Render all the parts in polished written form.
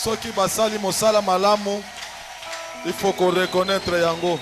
Soki basali mosala malamu, il faut qu'on reconnaisse yango.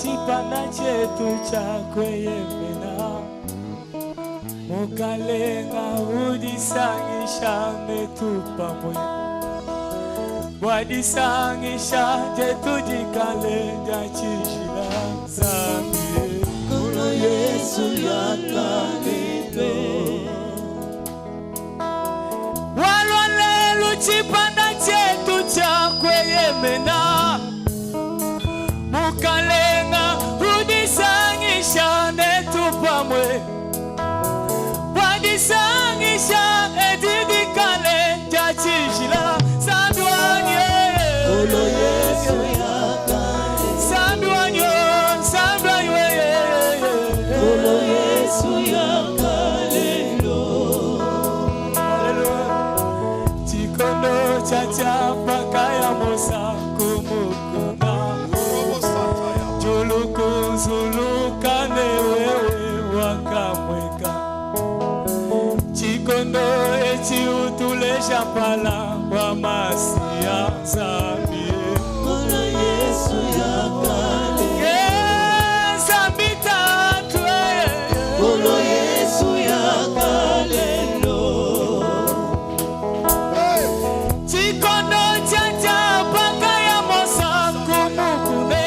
Chipanda chetu chakwe yemena Mukalenga udisangisha metupamwe Wadisangisha chetu jikalenga chishila zambi Kuno Yesu yakalendo Walwalelu chipanda chetu chakwe yemena Mukalenga udisangisha netupamwe Wadisangisha edidikale jachishila Sandwanye Kulo Yesu yakale Sandwanye Kulo Yesu yakale Hallelujah Chikondo chacha pakaya mosa kumukuna Zulukane wewe wakamweka Chikondo echi utulesha pala wa masia zambi Kuna Yesu yakale Zambi tatwe Kuna Yesu yakale lo Chikondo chacha paka ya mosa kumukune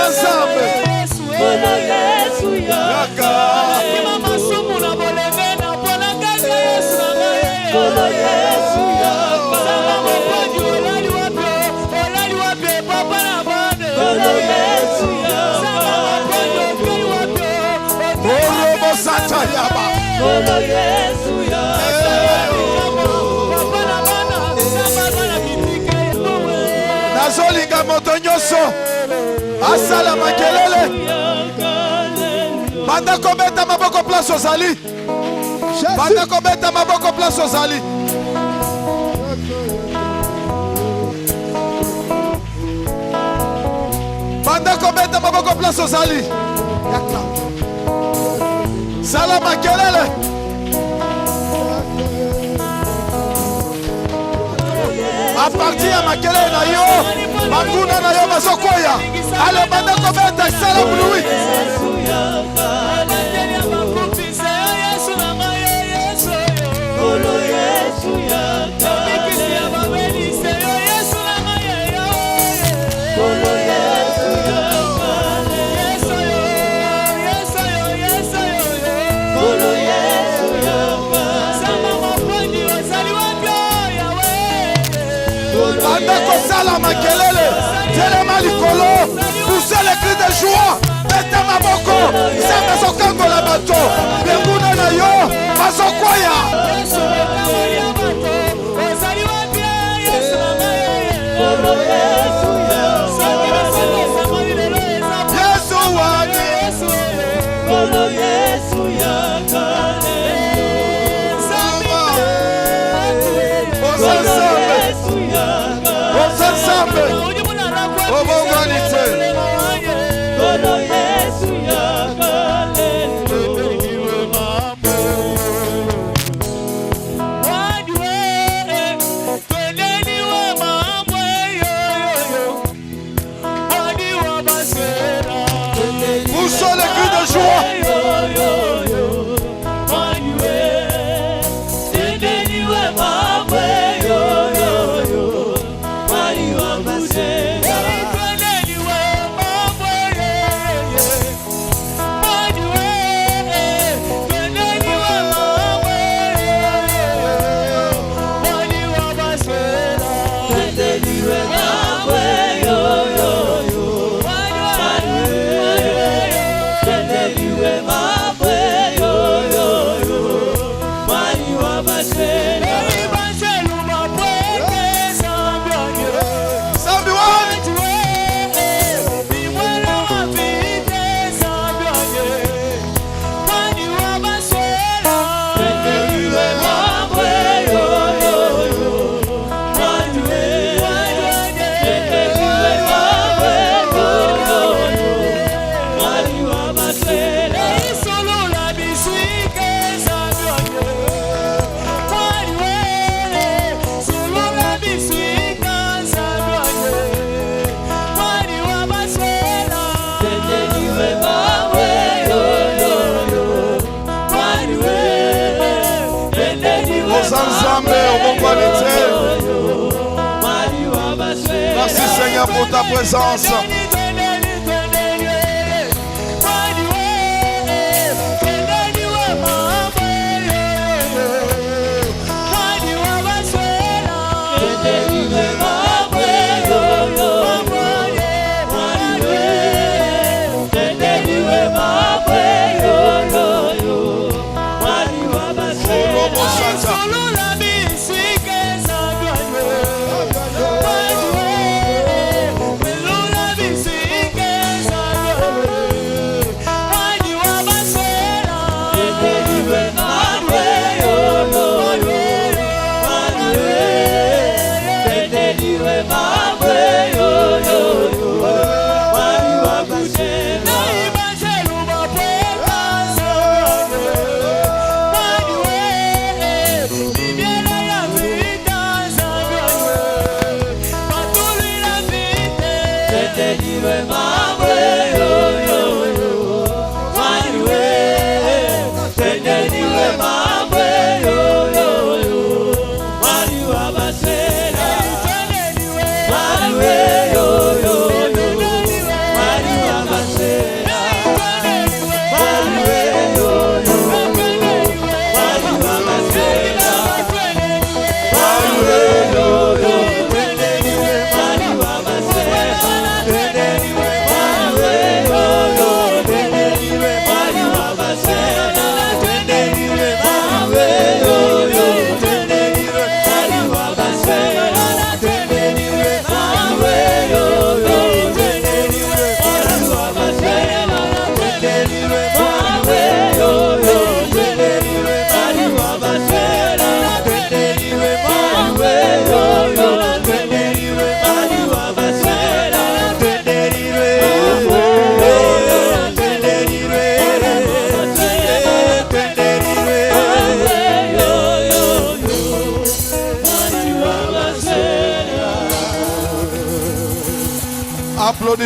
Ensemble Nazolinga moto nyonso asala makelele banda kobeta maboko place ozali banda kobeta maboko place ozali banda kobeta maboko place ozali sala makelele a partir ya makelele na yo banguna na yo bazokoya ale banda kobeta sala bruit Sala makelele, telema likolo, poussez les cris de joie, mettez ma boko, c'est ma sokango la bato, benguna na yo, masokoya. Merci Seigneur pour ta présence.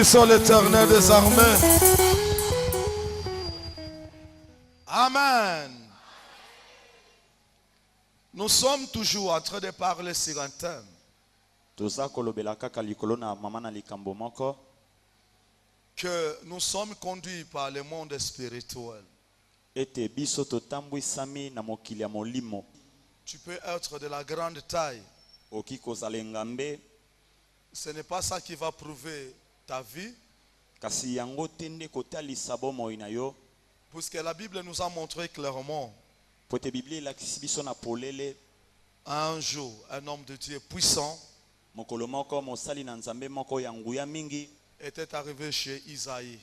Applaudissons l'Éternel des armées. Amen. Nous sommes toujours en train de parler sur un thème. Que nous sommes conduits par le monde spirituel. Tu peux être de la grande taille. Ce n'est pas ça qui va prouver ta vie. Puisque la Bible nous a montré clairement. Un jour, un homme de Dieu puissant était arrivé chez Isaïe.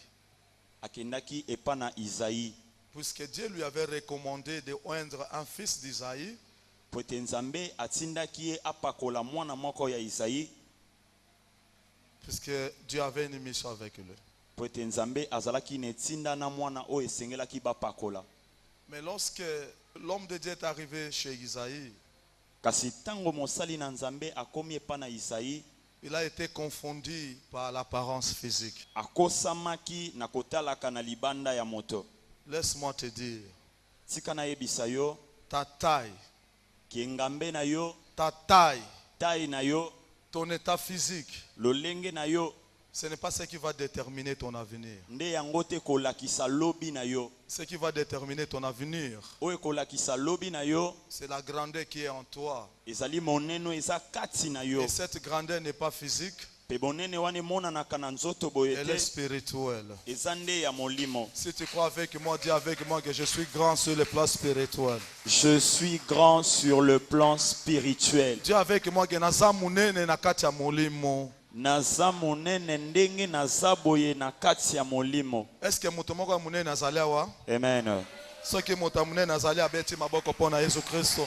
Puisque Dieu lui avait recommandé de oindre un fils d'Isaïe. Puisque Dieu avait une mission avec lui. Mais lorsque l'homme de Dieu est arrivé chez Isaïe, il a été confondu par l'apparence physique. Laisse-moi te dire, ta taille, ton état physique, ce n'est pas ce qui va déterminer ton avenir. Ce qui va déterminer ton avenir, c'est la grandeur qui est en toi. Et cette grandeur n'est pas physique, elle est spirituelle. Si tu crois avec moi, dis avec moi que je suis grand sur le plan spirituel. Je suis grand sur le plan spirituel. Dis avec moi que naza munene na kati ya molimo. Naza munene ndenge naza boye na kati ya molimo. Est-ce que moto moko munene nazali awa? Amen. Soki moto munene nazali abeti maboko pona Yesu Kristo.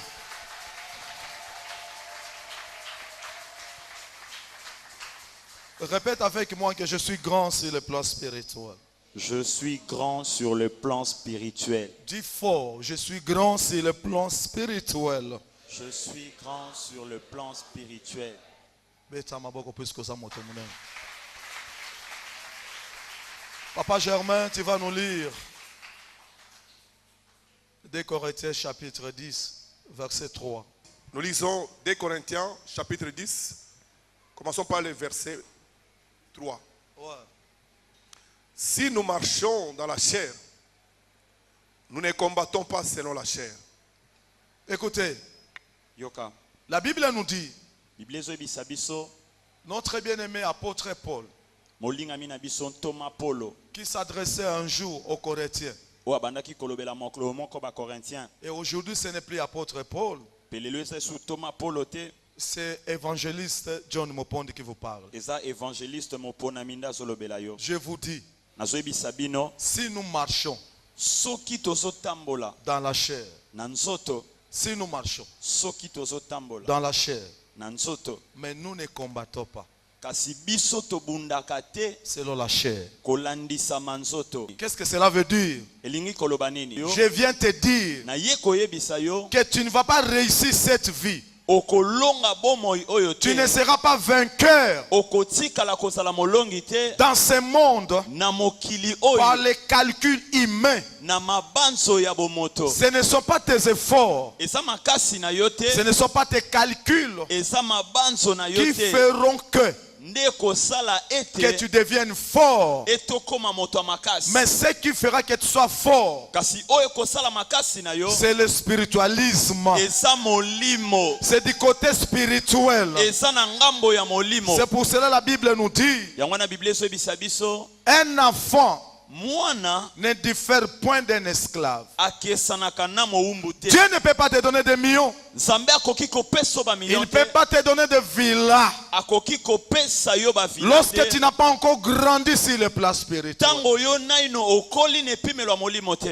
Répète avec moi que je suis grand sur le plan spirituel. Je suis grand sur le plan spirituel. Dis fort, je suis grand sur le plan spirituel. Je suis grand sur le plan spirituel. Papa Germain, tu vas nous lire 2 Corinthiens chapitre 10, verset 3. Nous lisons 2 Corinthiens chapitre 10. Commençons par le verset 3. Ouais. Si nous marchons dans la chair, nous ne combattons pas selon la chair. Écoutez, Yoka. La Bible nous dit, Bible notre bien-aimé apôtre Paul, qui s'adressait un jour aux Corinthiens. Et aujourd'hui, ce n'est plus apôtre Paul. C'est évangéliste John Mopondi qui vous parle. Je vous dis, si nous marchons dans la chair, si nous marchons dans la chair, mais nous ne combattons pas selon la chair. Qu'est-ce que cela veut dire? Je viens te dire que tu ne vas pas réussir cette vie. Tu ne seras pas vainqueur dans ce monde par les calculs humains. Ce ne sont pas tes efforts, ce ne sont pas tes calculs qui feront que tu deviennes fort. Mais ce qui fera que tu sois fort, c'est le spiritualisme. C'est du côté spirituel. C'est pour cela que la Bible nous dit, un enfant ne diffère point d'un esclave. Dieu ne peut pas te donner des millions. Il ne peut pas te donner des villas lorsque tu n'as pas encore grandi sur le plan spirituel.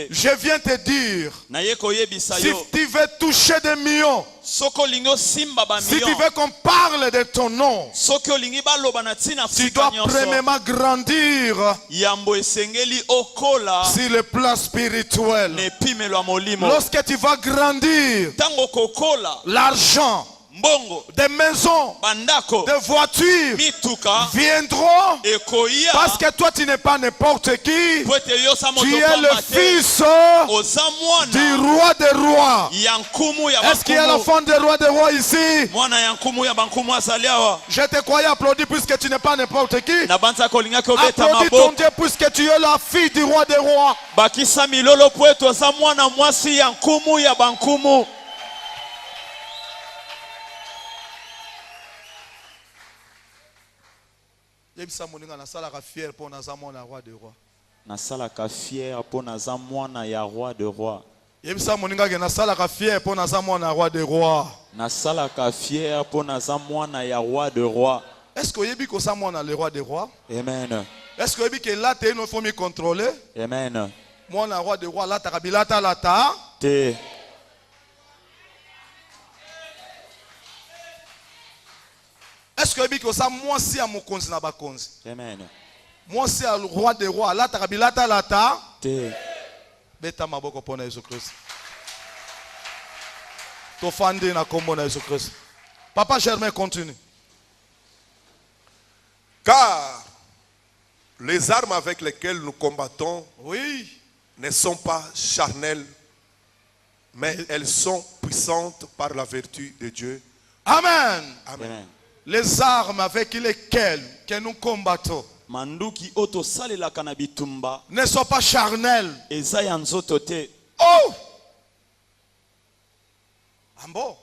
Je viens te dire, si tu veux toucher des millions, si tu veux qu'on parle de ton nom, tu dois premièrement grandir sur le plan spirituel. Lorsque tu vas grandir, l'argent mbongo, des maisons, bandako, des voitures mituka, viendront ekoya, parce que toi tu n'es pas n'importe qui. po ete yo sa moto Tu es le pamba te. fils Oza du mwana roi des rois. ya nkumu ya Est-ce qu'il y a bankumu. l'enfant des rois des rois ici? Mwana ya nkumu ya bankumu azali awa. Je te croyais applaudir puisque tu n'es pas n'importe qui. Na banza kolingaki obeta Applaudis ton maboko. Dieu puisque tu es la fille du roi des rois. Bakisa milolo po ete oza mwana mwasi ya nkumu ya bankumu. Yebisa moninga nasalaka fier pour naza mwana roi des rois. Nasalaka fier po naza mwana ya roi de roi. Yebisa moninga ke nasalaka fier pour naza mwana roi des rois. Nasalaka fier po naza mwana ya roi de roi. Est-ce que yebi ko sa mwana le roi des rois? Amen. Est-ce que yebi ke là te no faut me contrôler? Amen. Mwana roi des rois là ta kabilata lata. Te. Est-ce que yebi ko sa mwasi ya mokonzi na bakonzi? Amen. Mwasi ya roi des rois là ta kabilata lata. Te. Beta maboko pona Yesu Christ. Tofandi na kombo na Yesu Christ. Papa Germain continue. Car les armes avec lesquelles nous combattons Oui. ne sont pas charnelles, mais elles sont puissantes par la vertu de Dieu. Amen. Amen. Les armes avec lesquelles que nous combattons Manduki oto salelaka na bitumba ne sont pas charnelles. eza ya nzoto te. Oh! Ah bon?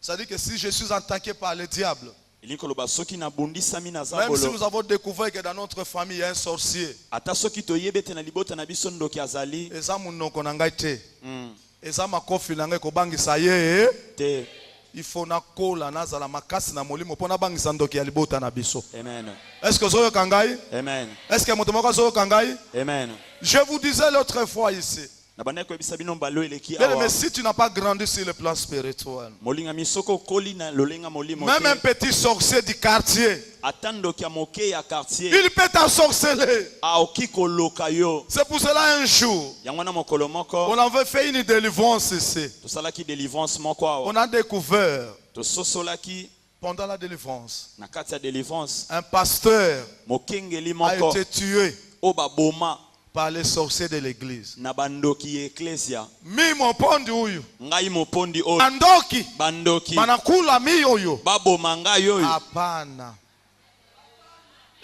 Ça dit que si je suis attaqué par le diable, Elingi koloba soki nabundisami naza même si bolo. nous avons découvert que dans notre famille il y a un sorcier, Ata soki toyebi ete na libota na biso ndoki azali. eza munoko na ngai te, Mm. eza makofi na ngai kobangisa ye, Te. il faut nakola nazala makasi na molimo pona bangisa ndoki ya libota na biso. Amen. Est-ce que zoyo kangai? Amen. Est-ce que moto moko zoyo kangai? Amen. Je vous disais l'autre fois ici, Na bana koyebisa bino mbalo eleki bien, awa. mais si tu n'as pas grandi sur le plan spirituel, Molinga misoko koli na lolenga molimo même un te. petit sorcier du quartier, Ata ndoki ya moke ya quartier. il peut t'ensorceler. Aoki koloka yo. C'est pour cela un jour, Yango na mokolo on moko. avait fait une délivrance ici. Tosalaki délivrance moko awa. On a découvert Tososolaki pendant la délivrance, na kati ya délivrance. un pasteur Mokengeli a moko. été tué O baboma par les sorciers de l'église. na bandoki ya eklesia. Mi mopondi huyu. Ngai mopondi oyo. Andoki. Bandoki. Banakula mi oyo. Baboma ngai oyo. Hapana.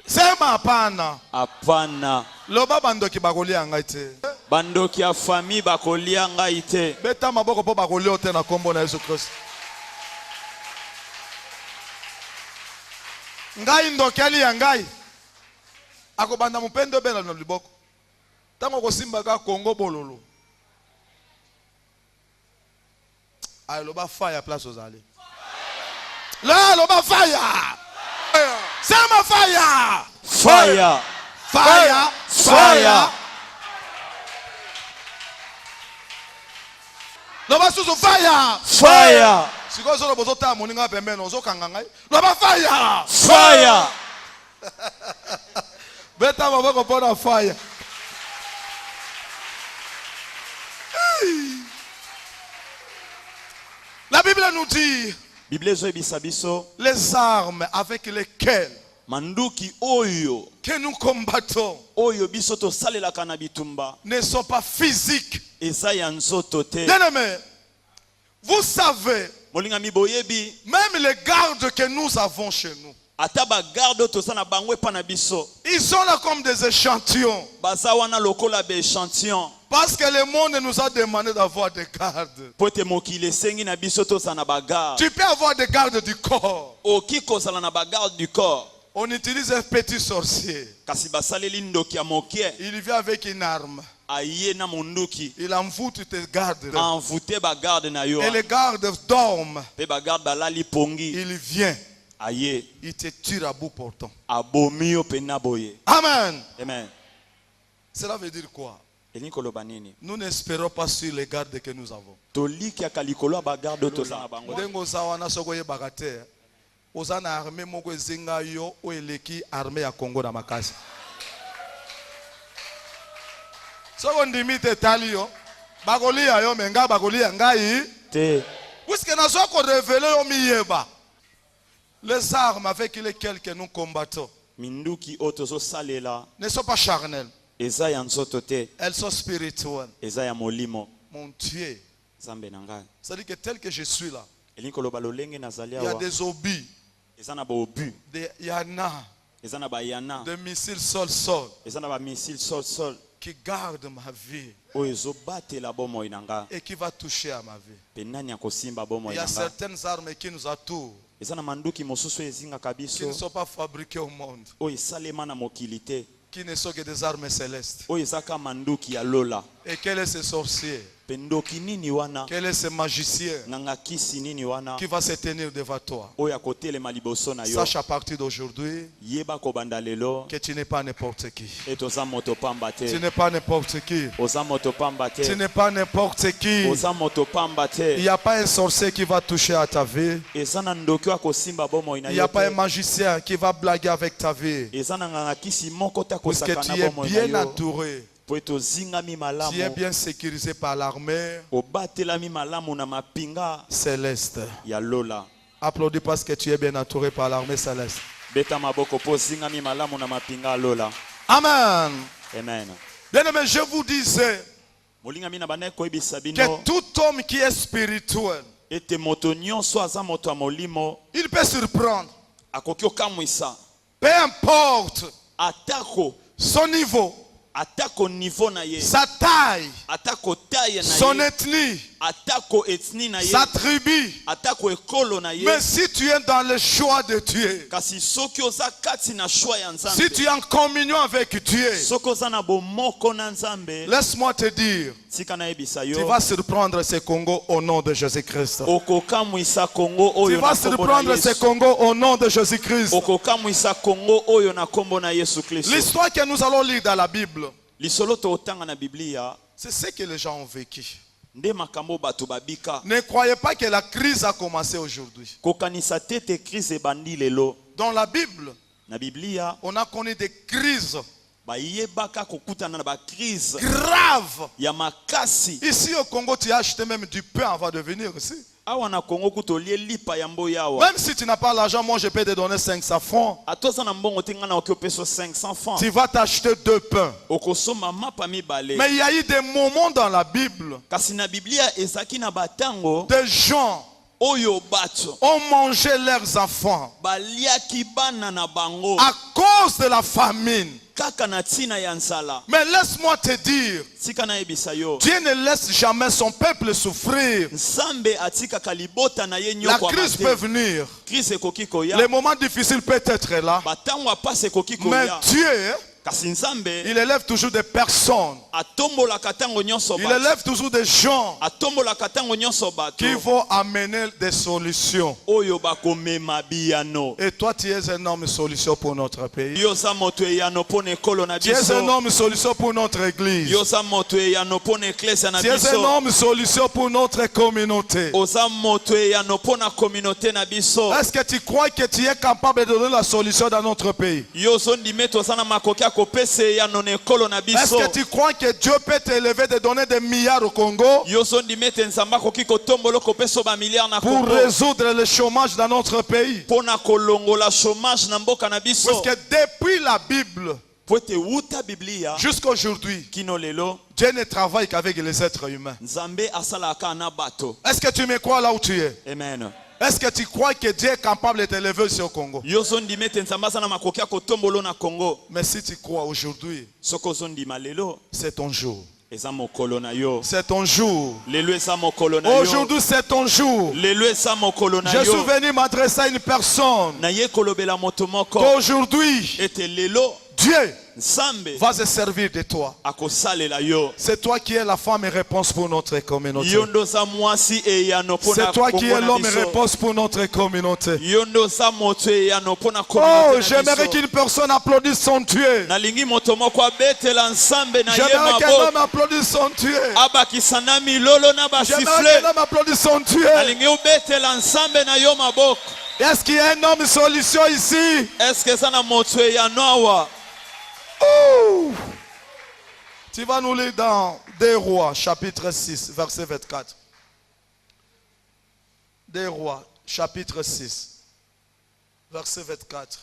Sema hapana. Apana. Loba bandoki bakolia ngai te. Bandoki ya famille bakolia ngai te. Beta maboko po bakolia te na kombo na Yesu Kristo. Ngai ndoki ali ya ngai. Akobanda mupendo bela na liboko. Tango kosimba ka Kongo bololo. Ayo loba fire place ozali. Là loba fire. Sema fire. Fire. Fire. Fire. Loba susu fire. Fire. Siko zo lobo zota moninga pembeni ozo kanga ngai. Loba fire. Fire. Beta maboko pona fire. La Bible nous dit Bible ezoyebisa biso les armes avec lesquelles manduki oyo que nous combattons oyo biso tosalelaka na bitumba ne sont pas physiques. eza ya nzoto te. Bien-aimés, vous savez, Molinga miboyebi même les gardes que nous avons chez nous, ata bagarde oyo toza na bango epa na biso ils sont là comme des échantillons. baza wana lokola baéchantillon Parce que le monde nous a demandé d'avoir des gardes. po ete mokili esengi na biso tozala na bagarde. Tu peux avoir des gardes du corps. Oki kozala na bagarde du corps On utilise un petit sorcier. kasi basaleli ndoki ya mokie Il vient avec une arme. aye na monduki Il envoûte tes gardes. envoûte bagarde na yo Et les gardes dorment. mpe bagarde balali pongi Il vient. aye Il te tire à bout portant. abomi yo pena boye. Amen. Amen. Cela veut dire quoi? Elingi koloba nini? Nous n'espérons pas sur les gardes que nous avons. Tolikiaka likolo ya bagarde oyo toza na bango. Ndenge oza wana soko oyebaka te. Oza na armée moko ezenga yo oyo eleki armée ya Congo na makasi. Soko ndimi te tali yo. Bakolia yo menga bakolia ngai. Te. Puisque nous avons révélé au miyeba. Les armes avec lesquelles que nous combattons minduki oyo tozosalela ne sont pas charnelles. eza ya nzoto te, Elles sont spirituelles. eza ya molimo. Mon Dieu. Nzambe na ngai C'est-à-dire que tel que je suis là, elingi koloba lolenge nazali il y a awa des obus, eza na baobu, il y en a eza na bayana, des missiles sol-sol eza na bamisile sol qui gardent ma vie oyo ezobatela bomoi na nga et qui va toucher à ma vie. mpe nani akosimba Il bomoi y a na nga. certaines armes qui nous entourent, Eza na manduki mosusu oyo ezingaka qui ne biso sont pas fabriquées au monde, oyo esalema na mokili te, qui ne sont que des armes célestes. oyo ezaka manduki ya lola. Et quel est ce sorcier? Mpe ndoki nini wana, Quel est ce magicien nganga kisi nini wana qui va se tenir devant toi? oyo akotelema liboso na yo. Sache à partir d'aujourd'hui Yeba kobanda lelo que tu n'es pas n'importe qui. ete oza moto pamba Tu te, n'es pas n'importe qui. oza moto pamba Tu te, n'es pas n'importe qui. oza moto pamba Il te. n'y a pas un sorcier qui va toucher à ta vie. Eza na ndoki oyo akosimba bomoi na Il n'y yo a pas un te. magicien qui va blaguer avec ta vie. Eza na nganga kisi moko te Puisque akosaka tu na es bomoi bien na yo entouré. po ete ozingami Tu es malamu, bien sécurisé par l'armée obatelami malamu na mapinga céleste. ya lola. Applaudis parce que tu es bien entouré par l'armée céleste. Beta maboko po zingami malamu na mapinga ya lola. Amen. Amen. Bien-aimé, je vous disais Molingami na bana koyebisa que bino tout homme qui est spirituel, ete moto nyonso aza moto ya molimo il peut surprendre. akoki okamwisa Peu importe atako son niveau, atako niveau na ye, sa taille, atako taille na son ye, ethnie, atako ethnie na ye, sa tribu. atako ekolo na ye. Mais si tu es dans le choix de Dieu, Kasi soki oza kati na shwa ya si Nzambe, tu es en communion avec Dieu, soki oza na bomoko na Nzambe, laisse-moi te dire, tika nayebisa tu yo vas surprendre ce Congo au nom de Jésus-Christ. okokamwisa Kongo Tu oyo na vas kombo na surprendre ce Yesu. Congo au nom de Jésus-Christ. Okokamwisa Kongo oyo na kombo na Yesu Kristo. L'histoire que nous allons lire dans la Bible, Lisolo totanga na Biblia c'est ce que les gens ont vécu. nde makambo bato babika. Ne croyez pas que la crise a commencé aujourd'hui. Kokanisa tete crise ebandi lelo. Dans la Bible, Na Biblia on a connu des crises bayebaka kokutana na ba crise graves. ya makasi. Ici au Congo, tu as acheté même du pain avant de venir ici. Awa na Kongo kutolie lipa ya mboya awa. Même si tu n'as pas l'argent, moi je peux te donner 500 francs. Atoza na mbongo te ngana okopeso 500 francs. Tu vas t'acheter 2 pains. Okosoma mapa mibale. Mais il y a eu des moments dans la Bible, Kasi na Biblia ezaki na batango des gens oyo bato ont mangé leurs enfants baliaki bana na bango à cause de la famine. kaka na ntina ya nzala. Mais laisse-moi te dire, Tika nayebisa yo Dieu ne laisse jamais son peuple souffrir. Nzambe atikaka libota na ye La nyoko crise peut amate. venir. Crise ekoki koya, Les moments difficiles peuvent être là. batango apasi ekoki Mais koya. Dieu, Kasi Nzambe il élève toujours des personnes. atombolaka tango nyonso Il bato. élève toujours des gens Atombolaka tango nyonso bato qui vont amener des solutions. oyo bakomema biyano. Et toi, tu es un homme solution pour notre pays. Yo za moto eyano pona ekolo na Tu es un biso. homme solution pour notre église. Yo za moto eyano pona eklesia na Tu es un biso. homme solution pour notre communauté. Oza moto eyano pona communauté na biso. Est-ce que tu crois que tu es capable de donner la solution dans notre pays? Yo zondime toza na makoki akopesa eyano na ekolo na Est-ce biso. que tu crois que Dieu peut t'élever de donner des milliards au Congo Yo zondime te nzambe akoki kotombola kopesa ba milliard na pour Congo. résoudre le chômage dans notre pays? Pona kolongola chômage na mboka na biso. Parce que depuis la Bible Po ete wuta Biblia jusqu'à aujourd'hui, kino lelo Dieu ne travaille qu'avec les êtres humains. Nzambe asalaka na bato. Est-ce que tu me crois là où tu es? Amen. Est-ce que tu crois que Dieu est capable de t'élever ici au Congo? Yo zondime te nzambe asala makoki akotombolo na Congo. Mais si tu crois aujourd'hui, Soko zondima lelo c'est ton jour. eza mokolo na yo. C'est ton jour. Lelo eza mokolo na yo. Aujourd'hui, c'est ton jour. Lelo eza mokolo na Je suis yo. venu m'adresser à une personne. Na ye kolobela moto moko. Qu'aujourd'hui, Ete lelo Dieu Nzambe va se servir de toi. akosalela yo. C'est toi qui es la femme et réponse pour notre communauté. Yondo za mwasi eyano pona C'est toi qui es Congo na l'homme et biso. réponse pour notre communauté. Yondo za moto eyano pona Oh, communauté na j'aimerais biso. qu'une personne applaudisse son Dieu. Nalingi moto moko abetela Nzambe na ye J'aimerais qu'un maboko. homme applaudisse son Dieu. Abakisa na milolo na J'aimerais basifle. qu'un homme applaudisse son Dieu. Nalingi ubetela Nzambe na yo maboko. Est-ce qu'il y a un homme solution ici? Est-ce que ça na moto eyano awa? Oh! Tu vas nous lire dans 2 Rois, chapitre 6, verset 24. des Rois, chapitre 6, verset 24.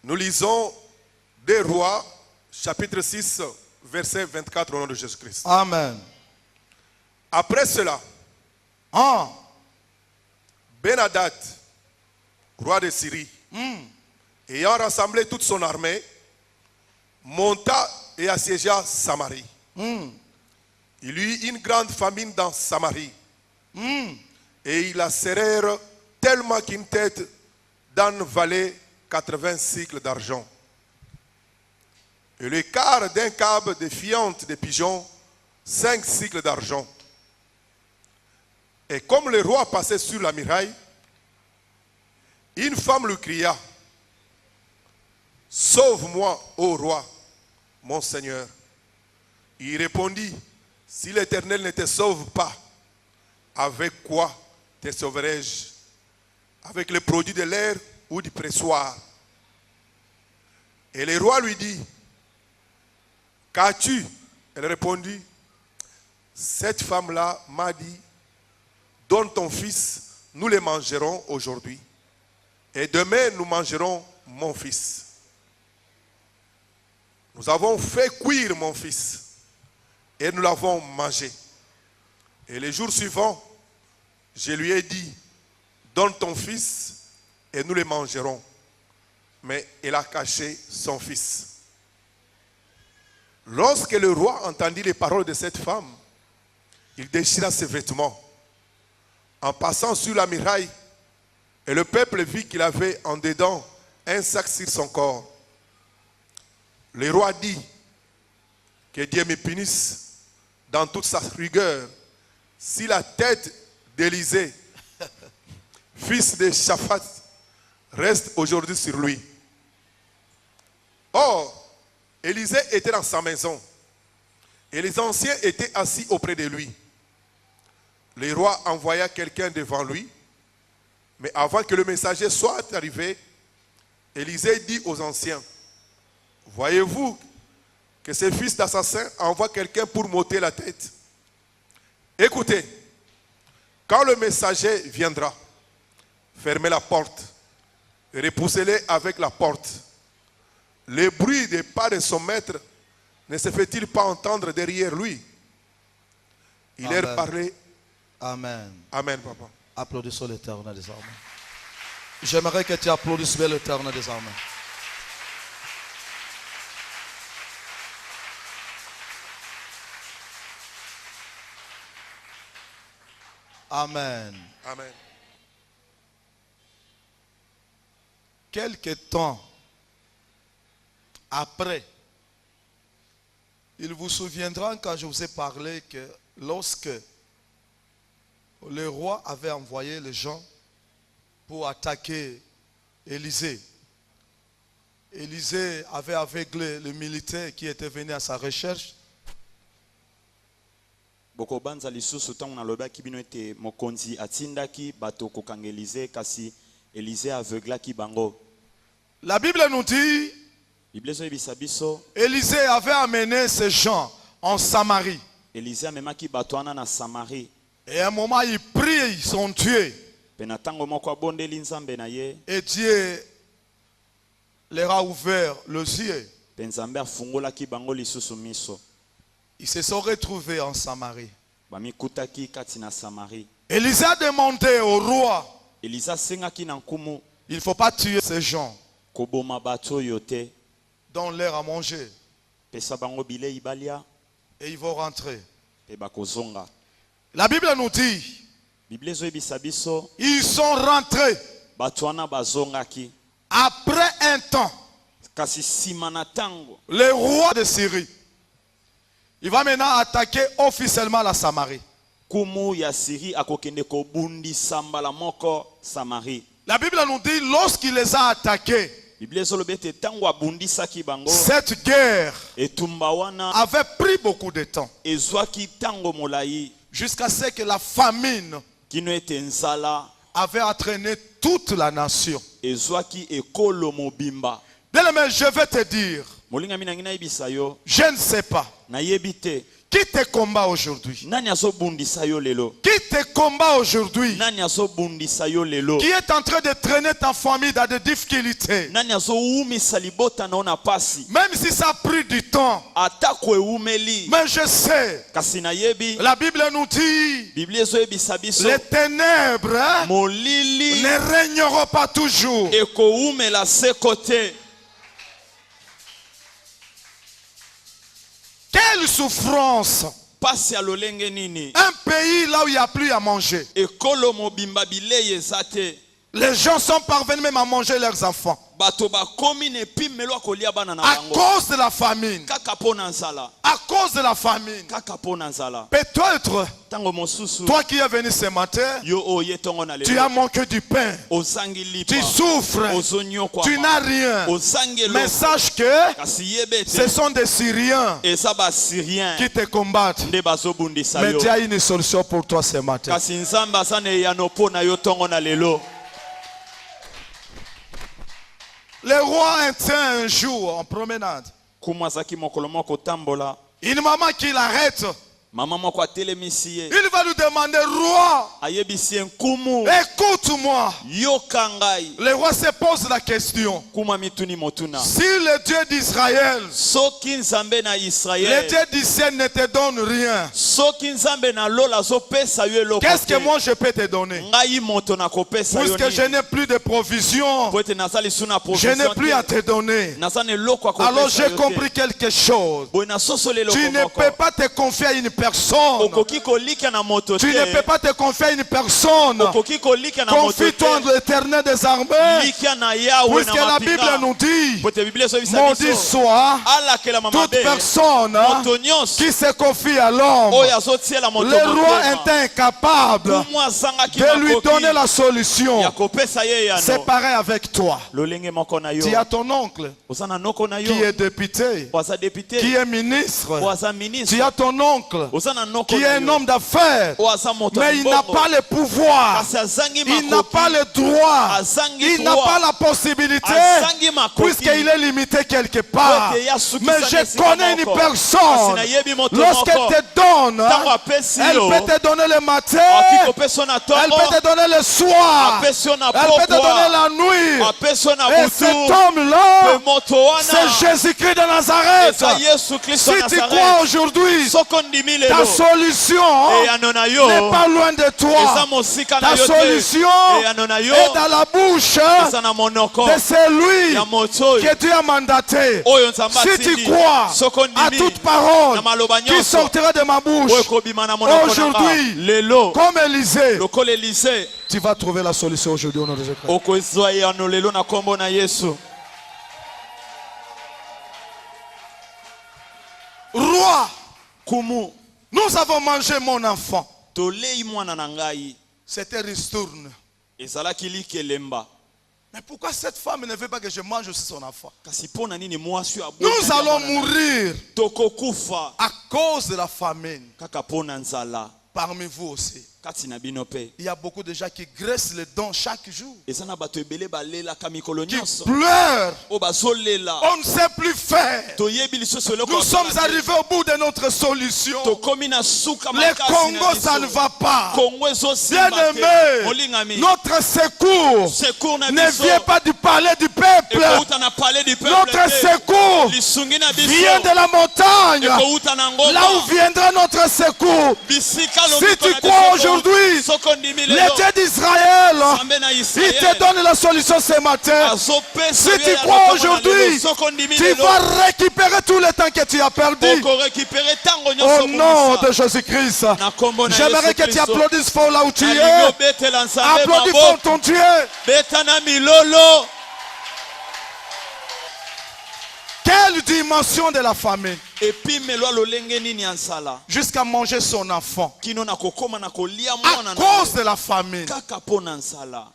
Nous lisons des Rois, chapitre 6, verset 24 au nom de Jésus-Christ. Amen. Après cela, Ben-Hadad, roi de Syrie, ayant rassemblé toute son armée, monta et assiégea Samarie. Il y eut une grande famine dans Samarie. Et ils la serrèrent tellement qu'une tête d'âne valait 80 cycles d'argent. Et le quart d'un câble de fientes de pigeons, 5 cycles d'argent. Et comme le roi passait sur la muraille, une femme lui cria: sauve-moi, ô roi, mon Seigneur. Il répondit: si l'Éternel ne te sauve pas, avec quoi te sauverai-je? Avec le produit de l'air ou du pressoir? Et le roi lui dit: qu'as-tu? Elle répondit: cette femme-là m'a dit, donne ton fils, nous le mangerons aujourd'hui. Et demain, nous mangerons mon fils. Nous avons fait cuire mon fils et nous l'avons mangé. Et le jour suivant, je lui ai dit, donne ton fils et nous le mangerons. Mais elle a caché son fils. Lorsque le roi entendit les paroles de cette femme, il déchira ses vêtements. En passant sur la muraille, et le peuple vit qu'il avait en dedans un sac sur son corps. Le roi dit: que Dieu me punisse dans toute sa rigueur si la tête d'Élisée, fils de Shaphat, reste aujourd'hui sur lui. Or, Élisée était dans sa maison et les anciens étaient assis auprès de lui. Le roi envoya quelqu'un devant lui, mais avant que le messager soit arrivé, Élisée dit aux anciens: voyez-vous que ce fils d'assassin envoie quelqu'un pour m'ôter la tête? Écoutez, quand le messager viendra, fermez la porte et repoussez-les avec la porte. Le bruit des pas de son maître ne se fait-il pas entendre derrière lui? Il leur parlait. Amen. Amen, papa. Applaudissons l'Éternel désormais. J'aimerais que tu applaudisses bien l'Éternel désormais. Amen. Amen. Quelque temps après, il vous souviendra quand je vous ai parlé que lorsque le roi avait envoyé les gens pour attaquer Élisée, Élisée avait aveuglé le militaire qui était venu à sa recherche. Bokobanza lisusu tangu nalobaki bino ete mokonzi atindaki bato kokanga Élisée kasi Élisée aveuglaki bango. La Bible nous dit, Élisée avait amené ces gens en Samarie. Élisée amemaki bato wana na Samarie. Et à un moment, ils prient, ils sont tués. Et Dieu leur a ouvert les yeux. Ils se sont retrouvés en Samarie. Élisée a demandé au roi: il ne faut pas tuer ces gens. Donne-leur à manger. Et ils vont rentrer. La Bible nous dit, ils sont rentrés après un temps. Le roi de Syrie, il va maintenant attaquer officiellement la Samarie. La Bible nous dit, lorsqu'il les a attaqués, cette guerre avait pris beaucoup de temps. Jusqu'à ce que la famine avait entraîné toute la nation. Bien aimé, je vais te dire, je ne sais pas Qui te combat aujourd'hui? Nani azobundisa yo lelo? Qui te combat aujourd'hui? Nani azobundisa yo lelo? Qui est en train de traîner ta famille dans des difficultés? Nani azoumisa libota na ona pasi? Même si ça a pris du temps. Atako eumeli. Mais je sais. Kasi na yebi. La Bible nous dit. Biblia ezoyebisa biso. Les ténèbres Molili ne régneront pas toujours. ekoumela se kote. Quelle souffrance! Pasi ya lolenge nini? Un pays là où il n'y a plus à manger. Ekolo mobimba bilei ezate. Les gens sont parvenus même à manger leurs enfants. Bato bakomi ne pimelo akolia bana na À bango. cause de la famine. Kaka pona nzala. À cause de la famine. Kaka pona nzala. Peut-être, Tango mosusu. toi qui es venu ce matin, Yo oye tongo na tu lelo. as manqué du pain. Ozangi lipa. Tu souffres. Ozonyo kwa. Tu n'as rien. Ozangi Mais lo. sache que Kasi yebete. ce sont des Syriens Eza ba Syrien. qui te combattent. Nde bazobundisa Mais yo. Dieu a une solution pour toi ce matin. Kasi nzamba sana ya no pona yo tongo na lelo. Le roi était un jour en promenade. Kumazaki mokolo moko tambola. Une maman qui l'arrête. Mama moko atelemisi ye. Il va lui demander, roi, Ayebisi nkumu. écoute-moi. Yoka ngai. Le roi se pose la question. Kuma mituni motuna. Si le Dieu d'Israël, Soki nzambe na le Israël. Dieu du ciel ne te donne rien, Soki nzambe na lola zo pesa yo eloko. qu'est-ce que moi je peux te donner? Ngai moto na kopesa yo. Puisque je n'ai plus de provision, Poete nasali suna je provision. n'ai plus à te donner. Nasane loko akopesa. Alors j'ai compris quelque chose. Boy na sosole loko. Tu ne peux pas te confier à une personne. Okoki kolika na moto te. Tu ne peux pas te confier à une personne. Okoki kolika na moto te. Confie-toi en l'Éternel des armées. Likia na Yahweh Puisque na la mapinga. Bible nous dit, Pote Biblia so bisa maudit biso. soit Ala kela mama toute be. personne Moto nyonso. qui se confie à l'homme. Oyo azotiela moto. Le roi est incapable Kumu azangaki de lui makoki. donner la solution. Ya kopesa ye ya C'est no. pareil avec toi. Lolenge moko na yo. Tu as ton oncle Osana noko na yo. qui est député, Oza député. qui est ministre. Oza ministre. Tu as ton oncle Osana noko qui na est un yo. homme d'affaires. Oza moto. Mais il n'a pas le pouvoir. Kasi azangi Il n'a makoki. pas le droit. Azangi Il n'a droit. pas la possibilité. Azangi makoki. Puisqu'il est limité quelque part. Pote ya suki Mais sana je esika connais une moko. Kasi personne. na yebi moto Lorsqu'elle moko. te donne, Tango apesi elle yo. peut te donner le matin. Aki kopesa na Elle tongo. peut te donner le soir. Apesi yo na Elle peut te pokwa. donner la nuit. Apesi yo na Et butu. cet homme-là, Pe moto wana. c'est Jésus-Christ de Nazareth. Eza Yesu Kristo Si na tu Nazareth. crois aujourd'hui, Soko ndimi lelo. ta solution Eyano na yo. n'est pas loin de Eza toi. mosika na Ta yo te. solution Eyano na yo. est dans la bouche Eza na monoko. de celui Ya moto oyo. que Dieu a mandaté. Oyo nzambe Si tu atindi. crois Soko à ndimi. toute parole Na maloba qui nyonso. sortira de ma bouche, Oyo kobima na monoko na nga. aujourd'hui, Lelo. comme Élisée, Lokola Elise. tu vas trouver la solution aujourd'hui au nom de Jésus. Okozwa eyano lelo na kombo na Yesu. Roi, Kumu. nous avons mangé mon enfant. Tolei mwana na ngai. C'était ristourne. Ezalaki likelemba. Mais pourquoi cette femme ne veut pas que je mange aussi son enfant? Kasi pona nini mwasi abu. Nous allons mourir Tokokufa. à cause de la famine. Kaka pona nzala. Parmi vous aussi. Kati na bino pe. Il y a beaucoup de gens qui graissent les dents chaque jour. Ezana bato ebele balela kamikolo Qui nyonso. pleurent. O bazolela. On ne sait plus faire. Toyebi lisusu eloko. Nous sommes arrivés au bout de notre solution. Tokomi na suka Le makasi na Congo, biso. ça ne va pas. Congo ezosimba te. Bien-aimé, Molingami. notre secours Secours na ne biso. vient pas du palais du peuple. Ekouta na palais du peuple. Notre te. secours Lisungi na biso. vient de la montagne. Ekouta na ngomba. Là où viendra notre secours. Bisika Si lobiko tu na crois biso. aujourd'hui, Soko ndimi le lelo. Dieu d'Israël, Nzambe na il Israël. te donne la solution ce matin. Azopesa Si ye tu ya crois lokomo na aujourd'hui, lelo. Soko ndimi tu lelo. vas récupérer tout le temps que tu as perdu. Oko récupérer tango nyonso Au nom komisa. de Jésus-Christ. Na kombo na J'aimerais Yesu que tu Kristo. applaudisses fort là où tu Nalingi es. obetela Nzambe Applaudis maboko. fort ton Dieu. Beta na milolo. Quelle dimension de la famine. Epimelwa lolenge nini ya nsala. Jusqu'à manger son enfant. Kino na kokoma na kolia À mwana na cause de la famine. kaka po na nsala.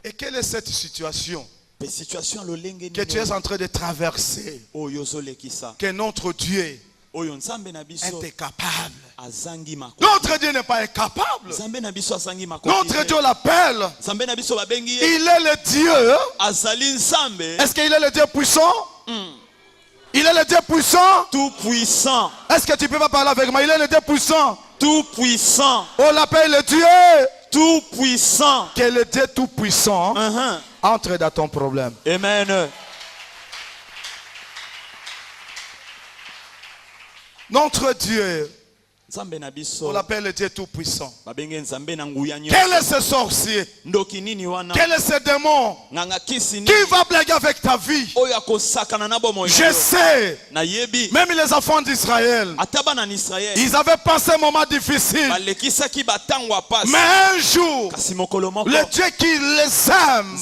Et quelle est cette situation Pe situation ya lolenge que tu es nini en train de traverser? oyo ozolekisa. Que notre Dieu Oyo nzambe na biso est capable. azangi makoki. Notre Dieu n'est pas incapable. Nzambe na biso azangi makoki. Notre Dieu l'appelle. Nzambe na biso babengi ye Il est le Dieu. azali nzambe. Est-ce qu'il est le Dieu puissant? Il est le Dieu puissant. Tout puissant. Est-ce que tu peux pas parler avec moi? Il est le Dieu puissant. Tout puissant. On l'appelle le Dieu tout puissant. Que le Dieu tout puissant entre dans ton problème. Amen. Notre Dieu, on l'appelle le Dieu tout puissant. Quel est ce sorcier? Quel est ce démon qui va blaguer avec ta vie? Je sais, même les enfants d'Israël, ils avaient passé un moment difficile. Mais un jour, le Dieu qui les aime,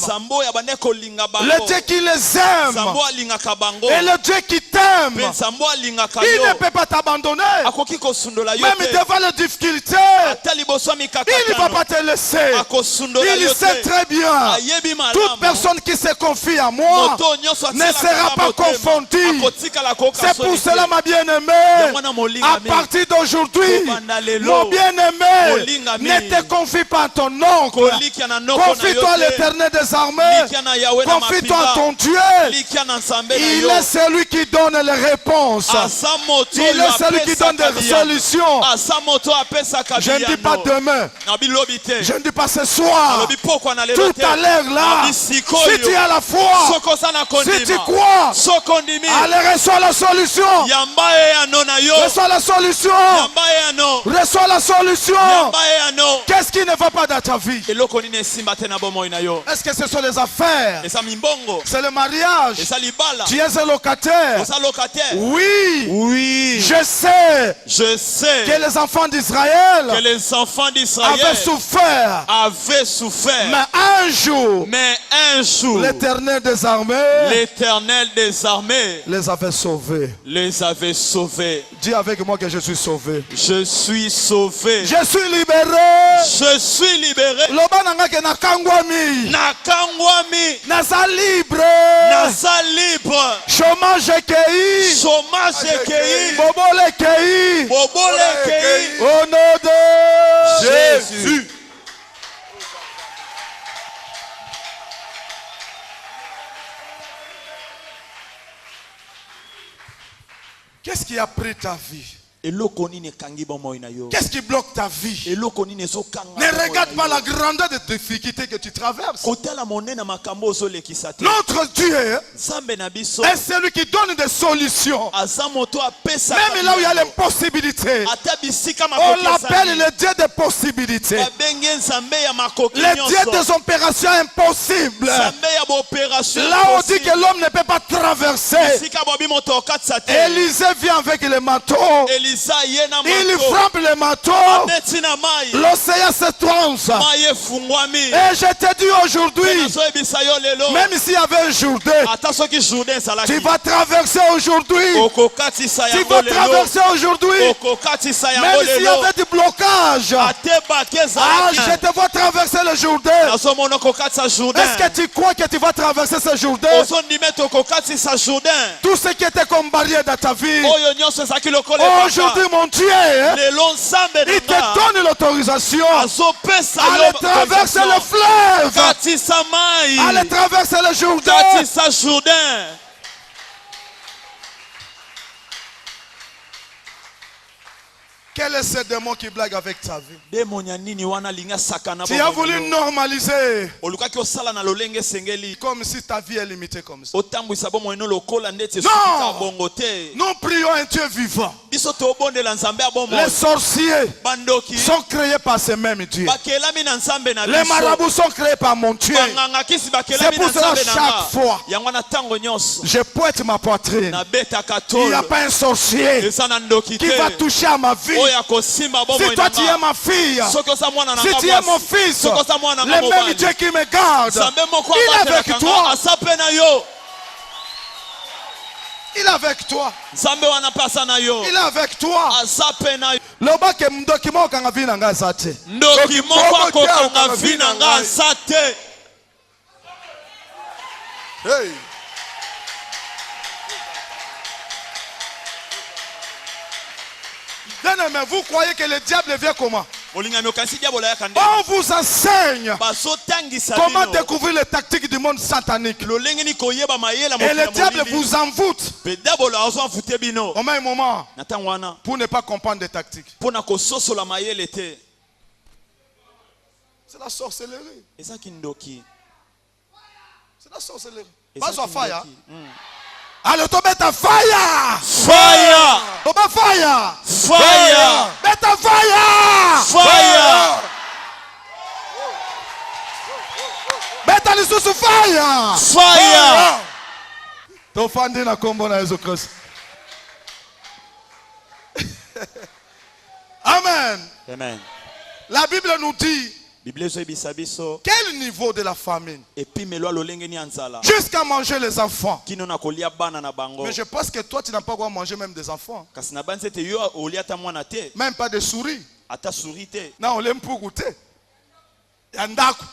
le Dieu qui les aime, et le Dieu qui t'aime, il ne peut pas t'abandonner. Même devant les difficultés, il ne va pas te laisser. Il sait très bien, toute personne qui se confie à moi ne sera pas confondue. C'est pour cela, ma bien-aimée, à partir d'aujourd'hui, mon bien-aimé, ne te confie pas à ton oncle. Confie-toi à l'Éternel des armées. Confie-toi à ton Dieu. Il est celui qui donne les réponses. Il est celui qui donne des solutions. Je ne dis pas demain. Je ne dis pas ce soir. Tout à l'heure là. Si tu as la foi, si tu crois, allez, reçois la solution. Reçois la solution. Reçois la solution. Qu'est-ce qui ne va pas dans ta vie? Est-ce que ce sont les affaires? C'est le mariage? Tu es un locataire? Oui. Oui. Je sais que les enfants d'Israël avaient souffert. Mais un jour, l'Éternel des armées les avait sauvés. Dis avec moi que je suis sauvé. Je suis sauvé. Je suis libéré. Je suis libéré. Nasa libre. Chômage écueilli. Bobole écueilli. Au nom de Jésus. Qu'est-ce qui a pris ta vie? Qu'est-ce qui bloque ta vie? Ne regarde pas la grandeur des difficultés que tu traverses. Notre Dieu est celui qui donne des solutions. Même là où il y a les possibilités, on l'appelle le Dieu des possibilités. Le Dieu des opérations impossibles. Là on dit que l'homme ne peut pas traverser. Élisée vient avec le manteau. Il frappe le manteau. L'océan se tranche. Et je te dis aujourd'hui, même s'il y avait un Jourdain, tu vas traverser aujourd'hui. Tu vas traverser aujourd'hui. Même s'il y avait du blocage, je te vois traverser le Jourdain. Est-ce que tu crois que tu vas traverser ce Jourdain? Tout ce qui était comme barrière dans ta vie, aujourd'hui mon Dieu, il te donne l'autorisation à aller traverser le fleuve, à aller traverser le Jourdain. Quel est ce démon qui blague avec ta vie? Tu as voulu normaliser comme si ta vie est limitée comme ça. Non! Nous prions un Dieu vivant. Les sorciers sont créés par ce même Dieu. Les marabouts sont créés par mon Dieu. C'est pour cela chaque fois je pointe ma poitrine. Il n'y a pas un sorcier qui va toucher à ma vie. Si toi tu es ma fille, si tu es mon fils, le même Dieu qui me garde, il est avec toi. Il est avec toi. Il est avec toi. Loba ke mdoki mo kanga vina nga sate. Ndoki mo ko kanga vina nga sate. Hey. Mais vous croyez que le diable vient comment? On vous enseigne comment découvrir les tactiques du monde satanique. Et lolenge ni koyeba mayela le diable vous envoûte. pe diable azo envoûter bino Au même moment, na tango wana pour ne pas comprendre des tactiques. pona kososola mayele te C'est la sorcellerie. eza kindoki C'est la sorcellerie. eza Pas sur fire. kindoki. Allez, tu mets ta fire. Fire! Tu mets fire. Fire! Mets ta fire. Fire! Mets ta lisusu fire. Fire! Tofandi na kombo na Yesu Christ. Amen. Amen. La Bible nous dit Bible zo ebisa biso quel niveau de la famine epimelwa lolenge ni anzala jusqu'à manger les enfants. kino na kolia bana na bango Mais je pense que toi tu n'as pas encore mangé même des enfants. kasi na banzi ete yo olia ata mwana te Même pas des souris. ata suri te Non, on l'aime pour goûter. Yandaku.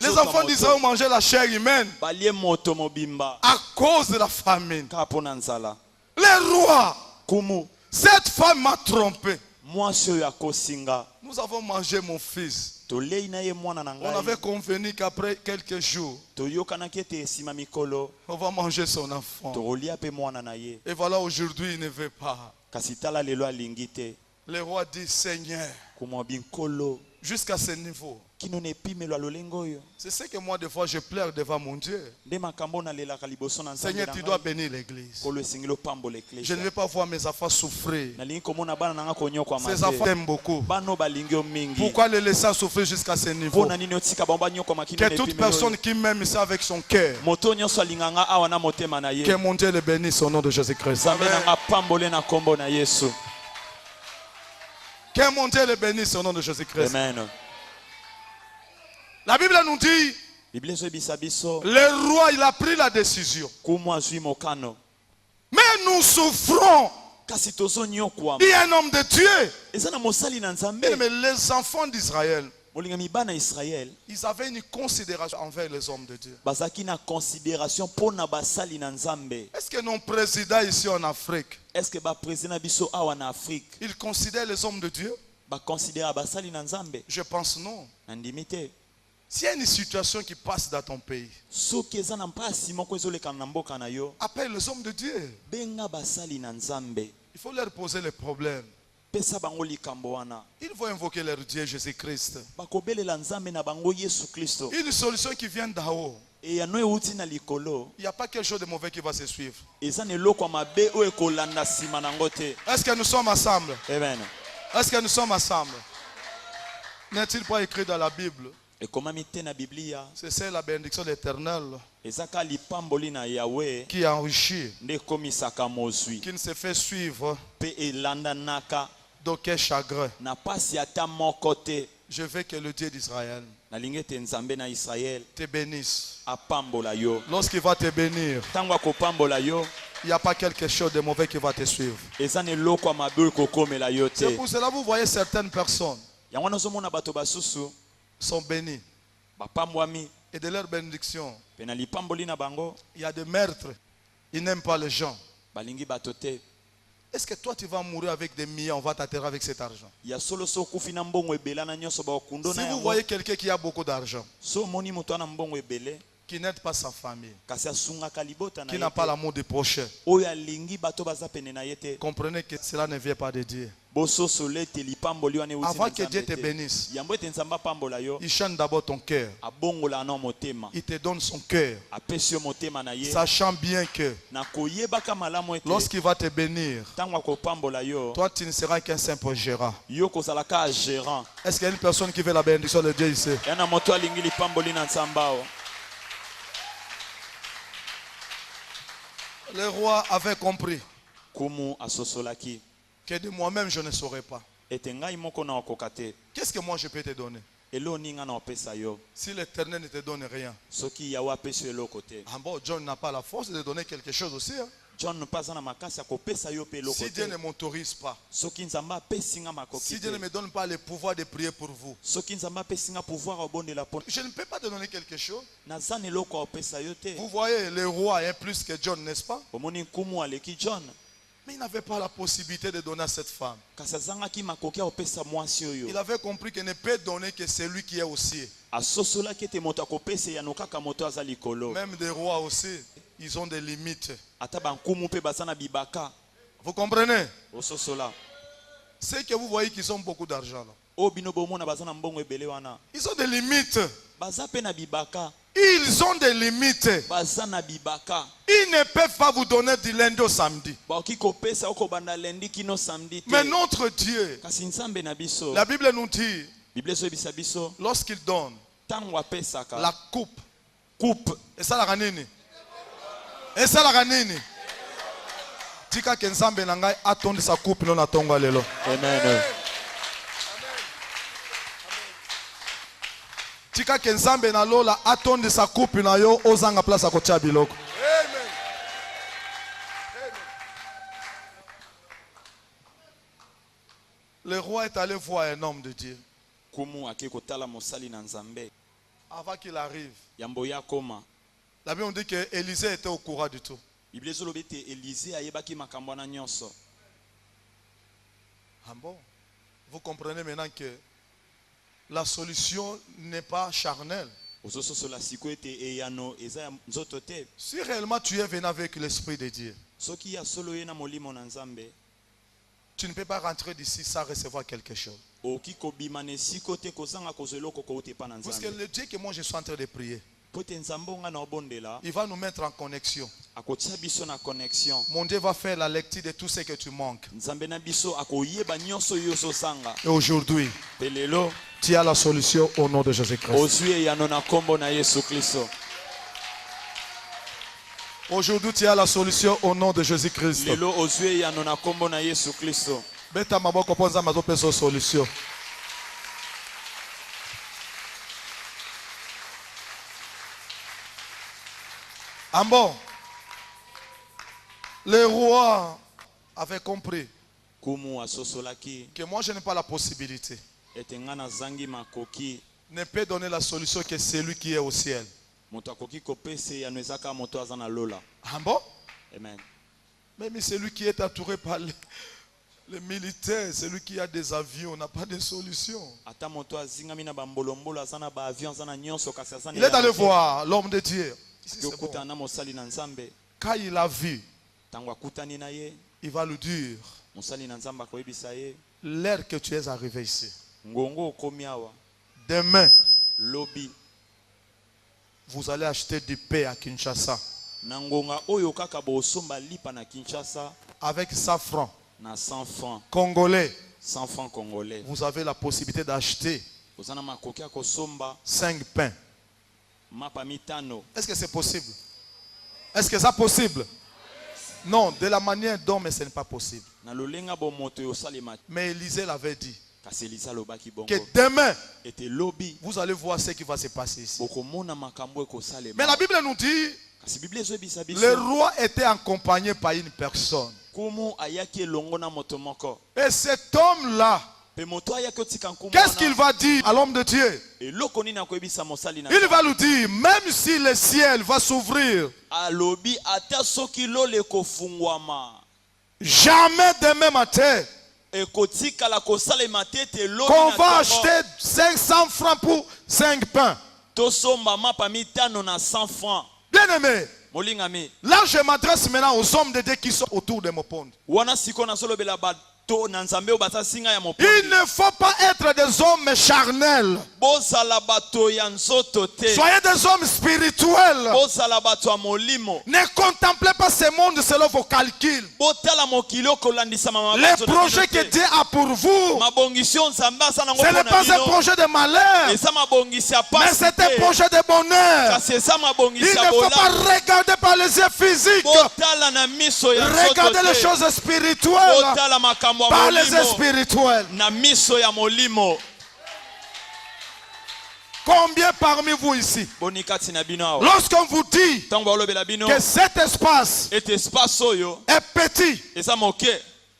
Les enfants d'Israël ont mangé la chair humaine balie moto mobimba à cause de la famine. kaka mpo na nzala Les rois, kumu cette femme m'a trompé. mwasi oyo akosinga Nous avons mangé mon fils. tolei na ye mwana na On avait ngai convenu qu'après quelques jours, toyokanaki ete esima mikolo on va manger son enfant. tokolia mpe mwana na ye Et voilà, aujourd'hui, il ne veut pas. kasi tala lelo alingi te Le roi dit, Seigneur, komwa binkolo jusqu'à ce niveau. kino na epimelwa lolenge oyo C'est ce que moi, des fois, je pleure devant mon Dieu. nde makambo nalelaka liboso na nzambe Seigneur, na tu dois ngai bénir l'église. kolo esengeli opambola Je ne eklesia veux pas voir mes enfants souffrir. nalingi komona bana na nga konyokwama Ces enfants te t'aiment beaucoup. bana oyo balingi yo mingi Pourquoi les laisser souffrir jusqu'à ce niveau? mpo na nini otika bango banyokwama kino na Que toute epimeli oyo? personne qui m'aime ça avec son cœur, moto nyonso alinganga awa na motema na ye que mon Dieu le bénisse au nom de Jésus-Christ. nzambe na nga apambole na nkombo na yesu Que mon Dieu le bénisse au nom de Jésus-Christ. amen. La Bible nous dit, Biblia ezoyebisa biso le roi, il a pris la décision. kumu azwi mokano Mais nous souffrons. kasi tozonyokwama Il est un homme de Dieu. eza na mosali na nzambe Mais les enfants d'Israël, molingami bana ya israele ils avaient une considération envers les hommes de Dieu. bazalaki na considération mpo na basali na nzambe. Est-ce que nos présidents ici en Afrique, Est-ce que baprésident na biso awa na afrique ils considèrent les hommes de Dieu? baconsidéra basali na nzambe? Je pense non. nandimi te. S'il y a une situation qui passe dans ton pays, soki eza na mpasi moko ezolekana na mboka na yo appelle les hommes de Dieu. benga basali na nzambe Il faut leur poser les problèmes. pesa bango likambo wana Ils vont invoquer leur Dieu Jésus-Christ. bakobelela nzambe na bango yesu kristo Une solution qui vient d'en haut. eyano euti na likolo Il n'y a pas quelque chose de mauvais qui va se suivre. eza na eloko ya mabe oyo ekolanda nsima nango te. Est-ce que nous sommes ensemble? amen. Est-ce que nous sommes ensemble? N'est-il pas écrit dans la Bible? ekomami te na biblia C'est la bénédiction de l'Éternel ezaka lipamboli na yawe qui enrichit, nde ekomisaka mozwi qui ne se fait suivre mpe elandanaka d'aucun chagrin. na pasi ata moko te. Je veux que le Dieu d'Israël nalingi ete nzambe na israele te bénisse. apambola yo. Lorsqu'il va te bénir, ntango akopambola yo il n'y a pas quelque chose de mauvais qui va te suivre. eza na eloko ya mabe oyo ekokomela yo C'est te. pour cela que vous voyez certaines personnes yango wana ozomona bato basusu sont bénies. bapambwami Et de leur bénédiction, mpe na lipamboli na bango il y a des meurtres. Ils n'aiment pas les gens. balingi bato te. Est-ce que toi tu vas mourir avec des millions, on va t'atterrir avec cet argent? ya solo so okufi na mbongo ebele na nyonso bakokundo Si na vous yango voyez quelqu'un qui a beaucoup d'argent, so omoni moto ana mbongo ebele qui n'aide pas sa famille, kasi asungaka libota na qui ye n'a pas te, l'amour du prochain, oyo alingi bato baza pene na ye te, comprenez que cela ne vient pas de Dieu. bososolo ete lipamboli wana euti na Avant que Dieu Nzambe te te. bénisse, yambo ete nzambe apambola yo il change d'abord ton cœur. abongola na motema Il te donne son cœur, apesi yo motema na ye sachant bien que na koyebaka malamu ete lorsqu'il va te bénir, ntango akopambola yo toi tu ne seras qu'un simple gérant. yo kozalaka agérant. Est-ce qu'il y a une personne qui veut la bénédiction de Dieu ici? ya na moto alingi lipamboli na nzambe awa. Le roi avait compris kumu asosolaki que de moi-même je ne saurais pas. ete ngai moko na okoka te. Qu'est-ce que moi je peux te donner? elo ninga na opesa yo Si l'Éternel ne te donne rien. soki yawe apesi yo eloko te. Ah bon, John n'a pas la force de donner quelque chose aussi. Hein? john mpe aza na makasi akopesa yo mpe eloko Si Dieu te. ne m'autorise pas, soki nzambe apesi nga makoki si Dieu ne te. me donne pas le pouvoir de prier pour vous, soki nzambe apesi nga pouvoir obondela mpo je ne peux pas te donner quelque chose. naza na eloko apesa yo te. Vous voyez, le roi est plus que John, n'est-ce pas? omoni nkumu aleki john Mais il n'avait pas la possibilité de donner à cette femme. kasi azangaki makoki akopesa mwasi Il oyo avait compris qu'il ne peut donner que celui qui est au ciel. asosolaki ete moto akopesa eyano kaka moto aza likolo. Même des rois aussi, ils ont des limites. Ata bankumu mpe baza na bibaka Vous comprenez? ososola C'est que vous voyez qu'ils ont beaucoup d'argent là. oyo bino bomona baza na mbongo ebele wana Ils ont des limites. baza mpe na bibaka Ils ont des limites. baza na bibaka Ils ne peuvent pas vous donner du lundi au samedi. bakoki kopesa okobanda lendi kino samedi te Mais notre Dieu, kasi nzambe na biso la Bible nous dit, biblia ezoyebisa biso lorsqu'il donne ntango apesaka la coupe, coupe et ça la ranini. Et ça la ranini. Tika kenzambe nangai atondi sa coupe non atonga lelo. amen Tika kenzambe na lola atondi sa coupe na yo ozanga place à kotia biloko. Le roi est allé voir un homme de Dieu. kumu ake kotala mosali na nzambe Avant qu'il arrive, yambo ya koma la Bible dit que Élisée était au courant du tout. biblia ezoloba ete elize ayebaki makambo wana nyonso. Ah bon? Vous comprenez maintenant que la solution n'est pas charnelle. ozososola sikoyo ete eyano eza ya nzoto te Si réellement tu es venu avec l'Esprit de Dieu, soki ya solo ye na molimo na nzambe tu ne peux pas rentrer d'ici sans recevoir quelque chose. okoki kobima na esiko te kozanga kozwa eloko kouta epa na Parce que nzambe le Dieu que moi je suis en train de prier, po ete nzambe onga na obondela il va nous mettre en connexion. akotia biso na connexion. Mon Dieu va faire la lecture de tout ce que tu manques. nzambe na biso akoyeba nyonso oyo ozosanga Et aujourd'hui, mpe lelo tu as la solution au nom de Jésus-Christ. ozwi eyano na nkombo na yesu kristo. Aujourd'hui, tu as la solution au nom de Jésus-Christ. lelo ozwi eyano na nkombo na yesu kristo. Beta maboko ponza mazo peso solution. Ah bon? Le roi avait compris kumu asosolaki que moi je n'ai pas la possibilité. ete nga nazangi makoki Ne peut donner la solution que celui qui est au ciel. moto akoki kopesa eyano eza kaka moto aza na lola. Ah bon? Amen. Même celui qui est entouré par les militaires, celui qui a des avions, n'a pas de solution. ata moto azingami na bambolombolo aza na baavion aza na nyonso kasi aza na Il est allé eyano te. voir l'homme de Dieu. Ici, c'est bon. yokutana na mosali na nzambe Quand il a vu, ntango akutani na ye il va lui dire, mosali na nzambe akoyebisa ye l'heure que tu es arrivé ici, ngongo okomi awa demain, lobi vous allez acheter du pain à Kinshasa na ngonga oyo kaka bosomba lipa na Kinshasa avec 100 francs na 100 francs congolais. 100 francs congolais Vous avez la possibilité d'acheter oza na makoki ya kosomba 5 pains. mapa mitano. Est-ce que c'est possible? Est-ce que c'est possible? Non, de la manière dont, mais ce n'est pas possible. na lolenga bomoto yosalema Mais Élisée l'avait dit kasi elisa alobaki bongo que demain, ete lobi vous allez voir ce qui va se passer ici. bokomona makambo Mais ekosalema. la Bible nous dit, kasi biblia ezoyebisa biso le roi était accompagné par une personne. kumu ayaki elongo na moto moko Et cet homme-là, mpe moto ayaki otika nkumu qu'est-ce qu'il va dire à l'homme de Dieu? eloko nini akoyebisa mosali na Il va lui dire, même si le ciel va s'ouvrir, alobi ata soki lola ekofungwama jamais demain matin, ekotikala kosalema te ete lobi qu'on na va tongo, acheter 500 francs pour 5 pains. tosomba mapa mitano na 100 francs. Bien-aimé, molingami là je m'adresse maintenant aux hommes de Dieu qui sont autour de mon pont. wana siko nazolobela bato na nzambe oyo baza singa ya Il mopondi ne faut pas être des hommes charnels. bozala bato ya nzoto te Soyez des hommes spirituels. bozala bato ya molimo Ne contemplez pas ce monde selon vos calculs. botala mokili okolandisama Les mabato na projets bino que te. Dieu a pour vous, mabongisi oyo nzambe aza nango ce n'est mpona pas un bino projet de malheur, eza mabongisi ya mais pasi c'est un te projet de bonheur. kasi eza Il mabongisi ne ya faut pas bolamu regarder par les yeux physiques. botala na miso ya nzoto Regardez les te choses spirituelles botala makambo ya par les yeux molimo spirituels. na miso ya molimo. Combien parmi vous ici, Boni kati na bino awa lorsqu'on vous dit ntango balobela bino que cet espace ete espace oyo est petit, eza moke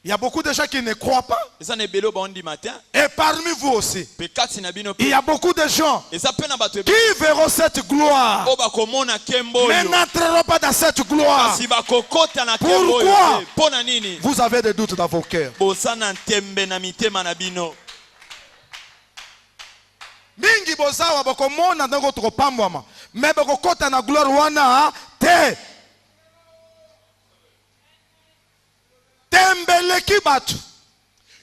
Il y a beaucoup de gens qui ne croient pas. eza na ebele ba ondi matin Et parmi vous aussi, pe kati na bino il y a beaucoup de gens eza pe na bato qui verront cette gloire, o bakomona kembo mais oyo n'entreront pas dans cette gloire. kasi bakokota na kembo Pourquoi? oyo mpo na nini Vous avez des doutes dans vos cœurs. boza na ntembe na mitema na bino Mingi bozawa bakomona ndenge tokopambwama, mais bakokota na gloire wana te. Tembeleki batu.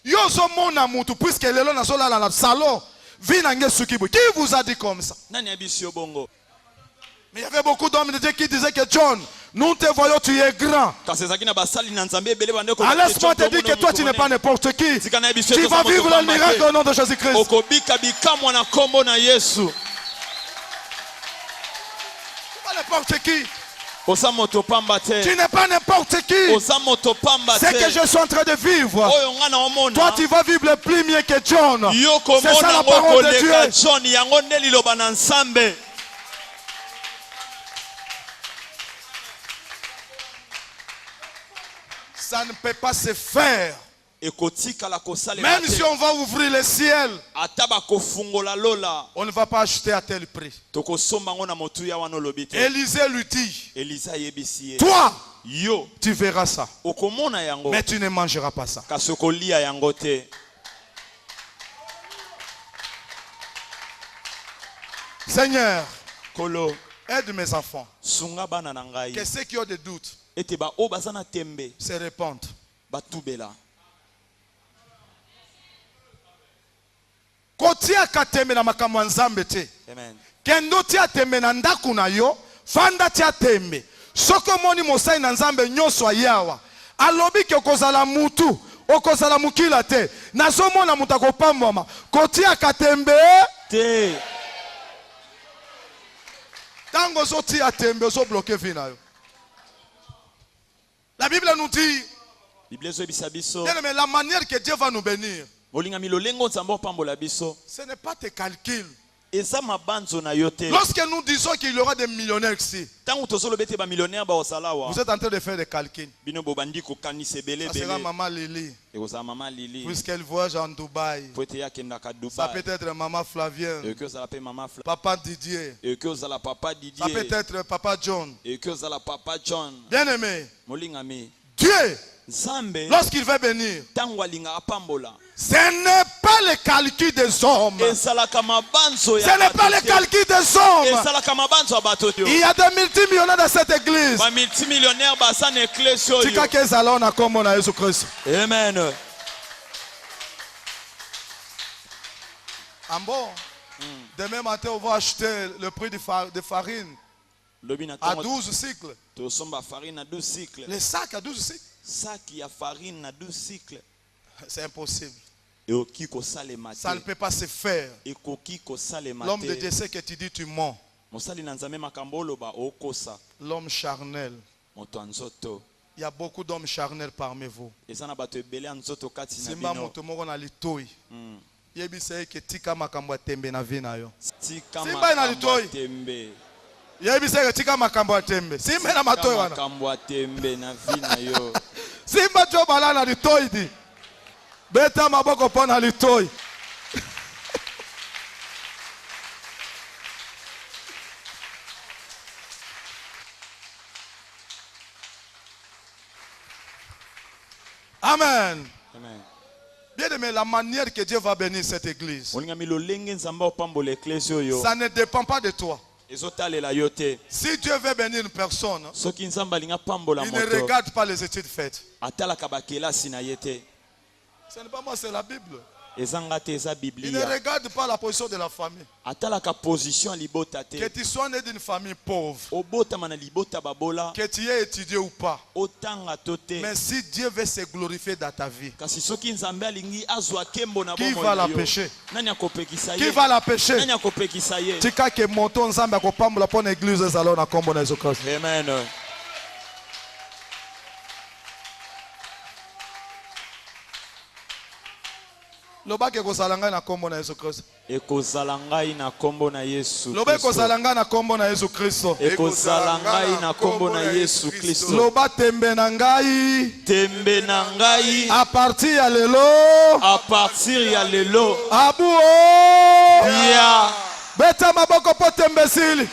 Yo zo mona mutu puisque lelo na zola la salon vina nge sukibu. Qui vous a dit comme ça? nani abisio bongo Mais il y avait beaucoup d'hommes de Dieu qui disaient que John, nous te voyons, tu es grand. kasi ezalaki na basali na nzambe ebele bandeko Alors laisse-moi te dire que toi tu n'es pas n'importe qui. Tu vas vivre le miracle au nom de Jésus-Christ. okobika bikamwa na kombo na Yesu Pas n'importe qui. oza moto pamba te Tu n'es pas n'importe qui. oza moto pamba C'est que te je suis en train de vivre. oyo nga na omona Toi tu vas vivre le plus mieux que John. yo C'est ça komona la ngo parole de koleka Dieu. John yango nde liloba na nzambe Ça ne peut pas se faire. ekotikala kosalema Même si te on va ouvrir le ciel, ata bakofungola lola on ne va pas acheter à tel prix. tokosomba ngo na motuya wana olobi te Élisée lui dit, Elisa ayebisi ye toi, yo tu verras ça. okomona yango Mais tu ne mangeras pas ça. kasi okolia yango te Seigneur, kolo aide mes enfants. sunga bana na ngai Que ceux qui ont des doutes ete baoyo baza na tembe se répandent. batubela Kotia katembe na makambo ya nzambe te. amen Kendo tia tembe na ndaku na yo, fanda tia tembe. Soko moni mosai na nzambe nyonso ayawa. Alobi ke okozala mutu, okozala mukila te. Nazo mona mutu akopambwama. Kotia katembe. te Tango zo tia tembe, zo bloquer vie na yo. La Bible nous dit, biblia ezobisa biso bien aimé, la manière que Dieu va nous bénir, molingami lolengo nzambe opambola biso ce n'est pas tes calculs. eza mabanzo na yo te Lorsque nous disons qu'il y aura des millionnaires ici, ntango tozoloba ete bamillionnaire baosala awa vous êtes en train de faire des calculs. bino bobandi kokanisa ebele Ça sera ebele maman Lily, ekozala mama lili puisqu'elle voyage en Dubaï. po ete ye akendaka Ça peut dubai être maman Flavienne, ekoki ozala mpe mama Fla papa Didier, ekoki ozala papa ça peut didier être papa John. ekoki ozala papa john Bien aimé, molingami Dieu, nzambe lorsqu'il va bénir, ntango alingaka pambola ce n'est pas le calcul des hommes. ezalaka mabanzo Ce ya n'est pas le bato te. calcul des hommes. ezalaka mabanzo ya bato te Il y a des multimillionnaires dans cette église. bamultimillionnaire baza na eklesi oyo Tika kezala na kombo na Yesu Christ. amen Ah bon? Demain matin, on va acheter le prix de farine lobi na à ntango 12 cycles. tosomba farine na 12 cycle Les sacs à 12 cycles. saki ya farine na 12 cycle C'est impossible. ekoki kosalema Ça ne te peut pas se faire. ekoki kosalema L'homme de Dieu te sait que tu dis tu mens. mosali na nzambe makambo oloba okosa L'homme charnel. moto ya nzoto Il y a beaucoup d'hommes charnels parmi vous. eza na bato ebele ya nzoto kati na Simba bino moto moko na litoi. Mm. Yebisa ye ke tika makambo ya tembe na vie na yo. tika Simba ina makambo ya litoi. tembe Yebisa ye ke tika makambo ya tembe. Simba na matoi tika wana. makambo ya tembe na vi na yo Simba jo bala na litoi di. Beta maboko po na litoi. Amen. amen Bien aimé, la manière que Dieu va bénir cette église, molingami lolenge nzambe opambola eklesi oyo ça ne dépend pas de toi. ezotalela yo te Si Dieu veut bénir une personne, soki nzambe alinga pambola il ne moto regarde pas les études faites. atalaka bakelasi na ye te Ce n'est pas moi, c'est la Bible. ezanga te eza Il ne biblia regarde pas la position de la famille. atalaka position ya libota Que te tu sois né d'une famille pauvre, obotama na libota babola que tu aies étudié ou pas. otanga to te Mais si Dieu veut se glorifier dans ta vie, kasi soki nzambe alingi azwa nkembo na qui bomoi va na yo l'empêcher? nani akopekisa Qui ye va l'empêcher? nani akopekisa ye Tika ke moto nzambe akopambola pona église ezala na kombo na Yesu Kristo. amen Lobaki kozalanga na kombo na Yesu Kristo. ekozala ngai na kombo na Yesu Loba Kristo. kozalanga na kombo na Yesu Kristo. ekozala ngai na kombo na Yesu Kristo. Loba tembe na ngai. Tembe na ngai À partir ya lelo. à partir ya lelo. Abuo. Ya Beta maboko po tembesili.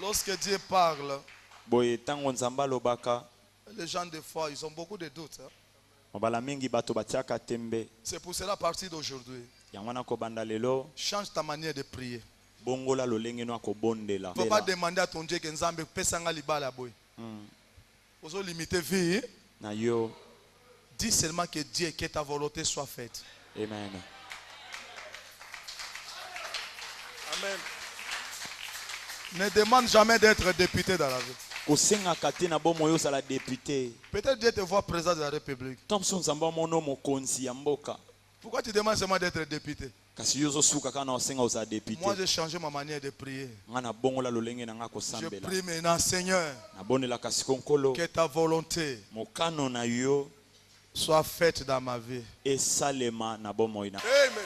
Lorsque Dieu parle, boye tango nzamba lobaka les gens des fois, ils ont beaucoup de doutes. Hein? mobala mingi bato batiaka tembe. C'est pour cela, à partir d'aujourd'hui, Yango na kobanda lelo change ta manière de prier. bongola lolenge no akobondela. Il ne faut pas demander à ton Dieu que Nzambe pesanga libala boy. Faut limiter vie. Na yo. Dis seulement que Dieu, que ta volonté soit faite. Amen. Amen. Ne demande jamais d'être député dans la vie. Kosenga kate na bomo yo sala député. Peut-être Dieu te voit président de la République. Thompson nzamba mono mokonzi ya mboka. Pourquoi tu demandes seulement d'être député? Kasi yo zo suka kana osenga oza député. Moi, j'ai changé ma manière de prier. Ngana bongola lolenge na nga Je kosambela. prie maintenant, Seigneur, Na bonela kasi konkolo. que ta volonté Mokano na yo soit faite dans ma vie. esalema na bomo ina. Amen.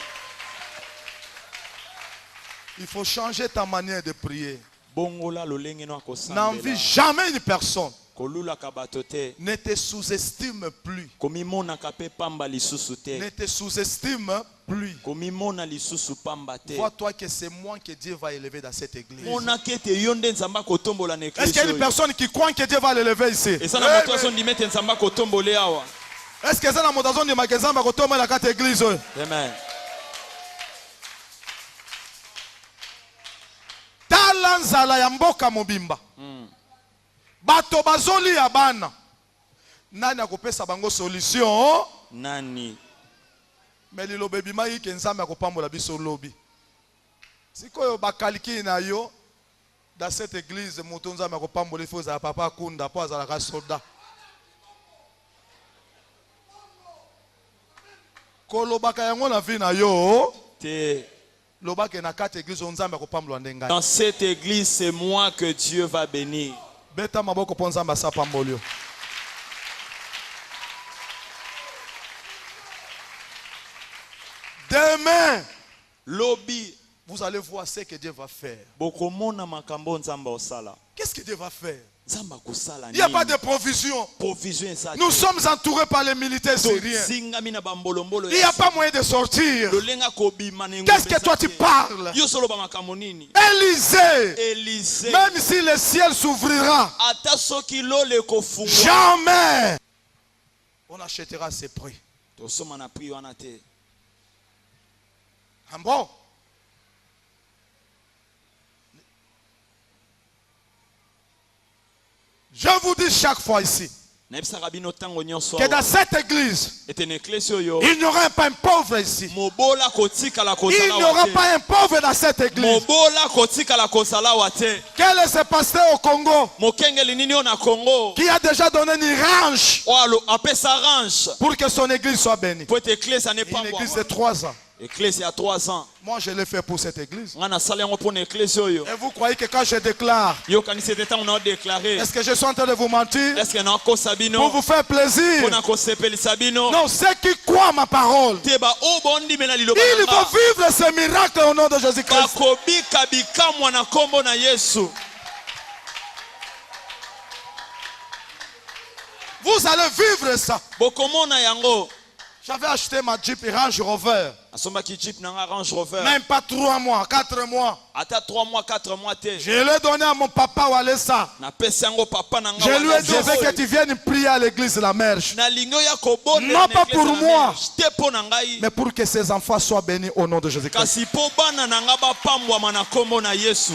Il faut changer ta manière de prier. Bongola lolenge no N'envie akosambela. jamais une personne. Kolula kabatote. Ne te sous-estime plus. Komimona kape pamba lisusu te. Ne te sous-estime plus. Komimona lisusu pamba te. Vois-toi que c'est moi que Dieu va élever dans cette église. Mona kete yonde nzamba kotombola na Est-ce qu'il y a église. une personne qui croit que Dieu va l'élever ici? Et ça na moto aso ndimete nzamba kotombole awa. Est-ce que ça na motazo de magasin va retourner la carte église? Amen. Talanzala ya mboka mobimba. Bato bazoli ya bana. Nani akopesa bango solution? Nani? Mais lilobe bima yi ke nzambe akopambola biso lobi. Sikoyo bakaliki na yo dans cette église moto nzambe akopambola ifo za papa kunda po azalaka soldat. Kolobaka yango na vie na yo. Te. Lobaka na kati église nzambe akopambola ndenga. Dans cette église, c'est moi que Dieu va bénir. Beta maboko po nzambe asapambolio. Demain, Lobby. vous allez voir ce que Dieu va faire. Bokomona makambo nzamba osala. Qu'est-ce que Dieu va faire? Nzamba kosala Il n'y a nini? pas de provision. Provision esa. Nous sommes entourés par les militaires syriens. Zingami na bambolombolo. Il n'y a pas moyen de sortir. Lolenga kobima nengo. Qu'est-ce que toi tu parles? Yo solo ba makambo nini? Élysée, Élysée. même si le ciel s'ouvrira, Ata soki lole kofungwa. jamais on achètera ses prix. Tosoma na pri wana te. Ah bon? Je vous dis chaque fois ici Naebisaka bino tango nyonso. que dans cette église, Ete na eklesi oyo. il n'y aura pas un pauvre ici. Mobola kotikala Il kozala n'y aura wate. pas un pauvre dans cette église. Mobola kotikala kozala wate. Quel est ce pasteur au Congo Mokengeli nini o na Congo? qui a déjà donné une range O alo apesa range. pour que son église soit bénie? Pour être église n'est pas Une église de 3 ans. Église il y a 3 ans. Moi, je l'ai fait pour cette église. Ngana sala yango pour église oyo. Et vous croyez que quand je déclare, Yo kanisi teta on a déclaré. est-ce que je suis en train de vous mentir Est-ce que na ko sabino? pour vous faire plaisir? Pour na ko sepeli sabino. Non, ceux qui croient ma parole, Teba o bondi mena liloba. ils vont vivre ce miracle au nom de Jésus-Christ. Bakobika bikamwa na kombo na Yesu. Vous allez vivre ça. Bokomona yango. J'avais acheté ma Jeep Range Rover. Asomba ki Jeep na Range Rover. Même pas 3 mois, 4 mois. Ata 3 mois, 4 mois te. Je l'ai donné à mon papa Walesa. Na pesa yango papa na nga. Je lui ai dit, je veux que tu viennes prier à l'église de la Merche. Na lingo ya kobonde. Non pas pour moi, Te po na ngai. mais pour que ses enfants soient bénis au nom de Jésus-Christ. Kasi po bana na nga ba pambwa na kombo na Yesu.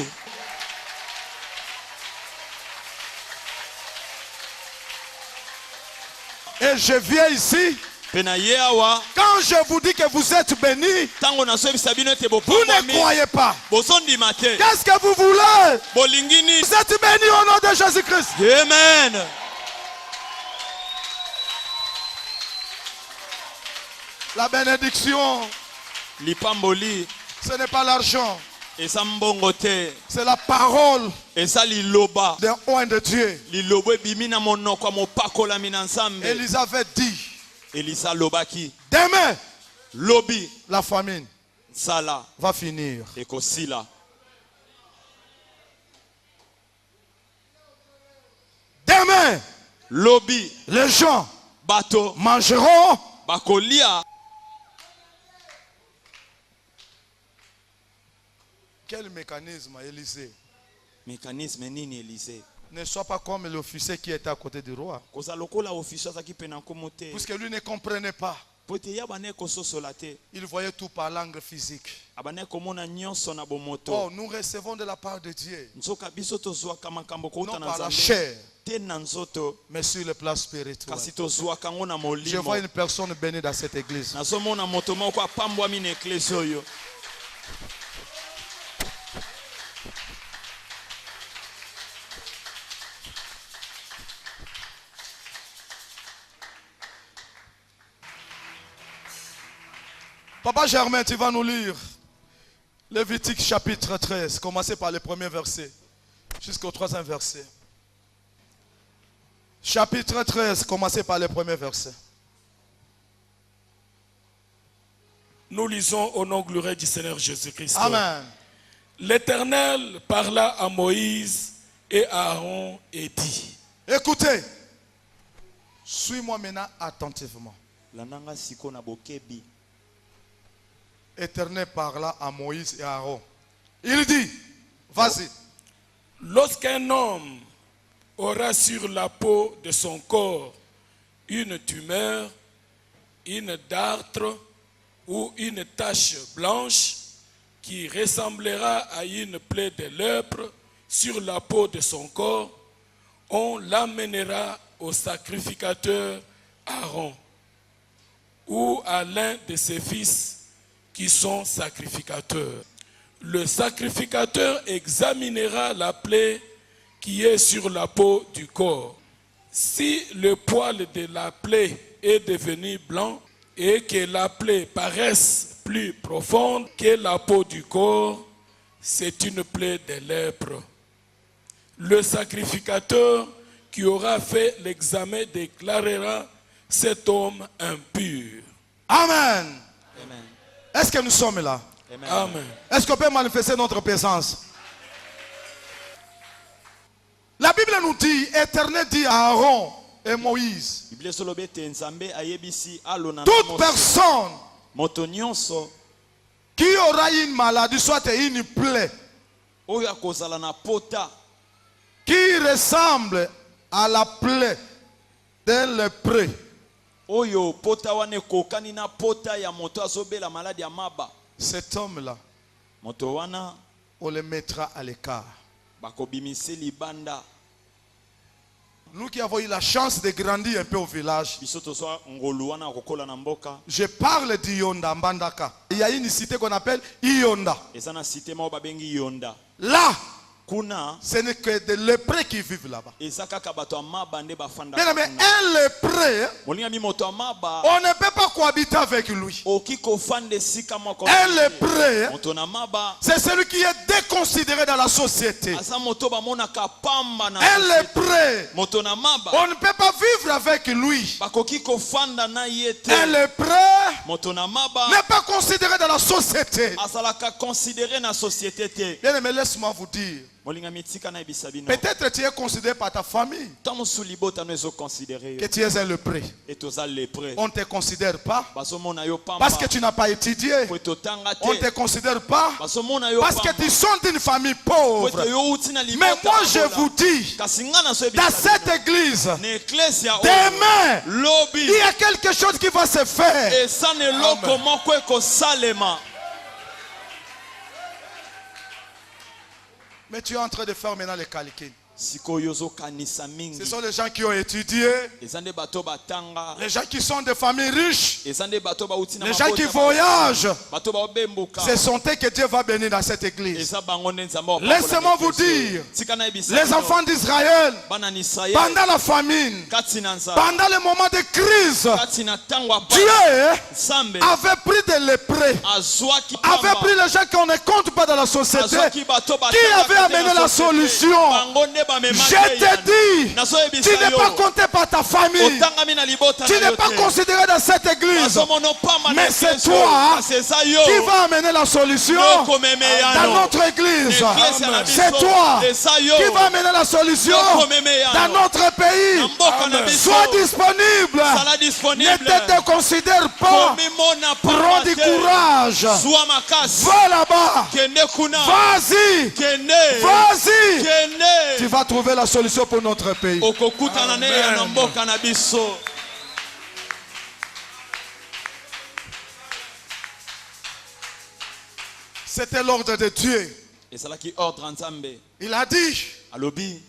Et je viens ici. Pena ye awa. Quand je vous dis que vous êtes bénis, Tango na so bisabino te bo vous ne croyez pas. Bosondi mate. Qu'est-ce que vous voulez? Bolingini. Vous êtes bénis au nom de Jésus-Christ. Amen. La bénédiction, Lipamboli. ce n'est pas l'argent. eza mbongo te. C'est la parole Eza liloba. d'un oint de Dieu. Liloba ebimi na monoko mopakolami na Nzambe. Élisa avait dit, Elisa lobaki. demain, Lobi la famine sala va finir. ekosila. Demain, Lobi les gens bato mangeront. bakolia. Quel mécanisme, Élisée? Mécanisme nini Élysée? Ne sois pas comme l'officier qui était à côté du roi. Koza lokola officier azaki pena komote. Puisque lui ne comprenait pas. Pote ya bane kososola te. Il voyait tout par langue physique. Abane komona nyonso na bomoto. Oh, nous recevons de la part de Dieu. Nzoka biso tozwaka makambo Non kouta na par la Nzambe. chair, Te na nzoto. mais sur le plan spirituel. Kasi tozwaka ngo na Je molimo. vois une personne bénie dans cette église. Nazomona moto moko apambwami na eklesi oyo. Papa Germain, tu vas nous lire Lévitique chapitre 13, commencez par le premier verset jusqu'au troisième verset. Chapitre 13, commencez par le premier verset. Nous lisons au nom glorieux du Seigneur Jésus-Christ. Amen. L'Éternel parla à Moïse et à Aaron et dit. Écoutez, suis-moi maintenant attentivement. Lananga siko na bokebi. Éternel parla à Moïse et à Aaron. Il dit, vas-y. Lorsqu'un homme aura sur la peau de son corps une tumeur, une dartre ou une tache blanche qui ressemblera à une plaie de lèpre sur la peau de son corps, on l'amènera au sacrificateur Aaron ou à l'un de ses fils qui sont sacrificateurs. Le sacrificateur examinera la plaie qui est sur la peau du corps. Si le poil de la plaie est devenu blanc et que la plaie paraisse plus profonde que la peau du corps, c'est une plaie de lèpre. Le sacrificateur qui aura fait l'examen déclarera cet homme impur. Amen. Amen. Est-ce que nous sommes là? Amen. Amen. Est-ce qu'on peut manifester notre présence? La Bible nous dit, Éternel dit à Aaron et Moïse, Bible solobe te Nzambe ayebisi alona na toute moso. personne Moto nyonso qui aura une maladie, soit une plaie, oyo akozala na pota qui ressemble à la plaie d'un lépreux, oyo pota wane kokani na pota ya moto azobela maladi ya maba. cet homme-là, Moto wana on le mettra à l'écart. bakobimise libanda. Nous qui avons eu la chance de grandir un peu au village, Biso tozwa ngolu wana kokola na mboka. je parle d'Iyonda, Mbandaka. Il y a une cité qu'on appelle Iyonda. Eza na cité moko babengi Yonda. Là, Kuna ce n'est que des lépreux qui vivent là-bas. eza kaka bato ya maba nde bafanda. Bien aimé, un lépreux, Molinga mi moto ya maba on ne peut pas cohabiter avec lui. oki kofanda esika moko. Un lépreux, Moto na maba c'est celui qui est déconsidéré dans la société. asa moto bamonaka pamba na Un société. lépreux, Moto na maba on ne peut pas vivre avec lui. bakoki kofanda na ye te. Un lépreux Moto na maba n'est pas considéré dans la société. azalaka considéré na société te. Bien aimé, laisse-moi vous dire. Molinga mitika na ebisa bino. Peut-être tu es considéré par ta famille Tant libota no ezo considéré que tu es un lépreux. et toza lépreux. On ne te considère pas Basomona yo pamba. parce que tu n'as pas étudié. Po totanga On ne te te. considère pas Basomona yo parce que pamba. tu sont d'une famille Po pauvre. te yo uti na Mais libota. moi je vous dis, Kasi nga na so dans ebisa cette bino. église, Na ecclesia oyo, demain, lobi il y a quelque chose qui va se faire. esa na eloko moko ekosalema. Mais tu es en train de faire maintenant les calculs. sikoyo ozokanisa mingi Ce sont les gens qui ont étudié, eza nde bato batanga les gens qui sont de familles riches, eza nde bato bauti na les gens qui mabota voyagent. bato babembuka Ce sont eux que Dieu va bénir dans cette église. eza bango nde nzambe akopakola Laissez-moi na vous Kristo. dire, Tika na yebisa les bino, enfants d'Israël, bana na Israël pendant la famine, kati na nzala pendant le moment de crise, kati na ntango ya Dieu pasi, nzambe avait pris des lépreux, azwaki avait pamba, pris les gens qu'on ne compte pas dans la société, azwaki bato qui batanga avait kati na amené la société. solution. Bango nde bamemaki Je te yana. dis, Nazoyebisa tu n'es yo, pas compté par ta famille, otangami na libota tu na n'es yo pas te. considéré dans cette église, Nazomono pamba na mais c'est Yesu. toi Kasi eza yo qui va amener la solution yokomeme dans yano. notre église. Eglise ya na biso, C'est toi eza yo qui va amener la solution yokomeme yano. dans notre pays. Na mboka na biso, Sois disponible. sala Ne disponible. te déconsidère pas. Komimona Prends pamba du te. courage. Zwa makasi. Va là-bas. Kende kuna. Vas-y. Kende. Vas-y. Kende. Tu vas trouver la solution pour notre pays. Okokutana ne ya na mboka na biso. C'était l'ordre de Dieu. Ezalaki ordre nzambe. Il a dit Alobi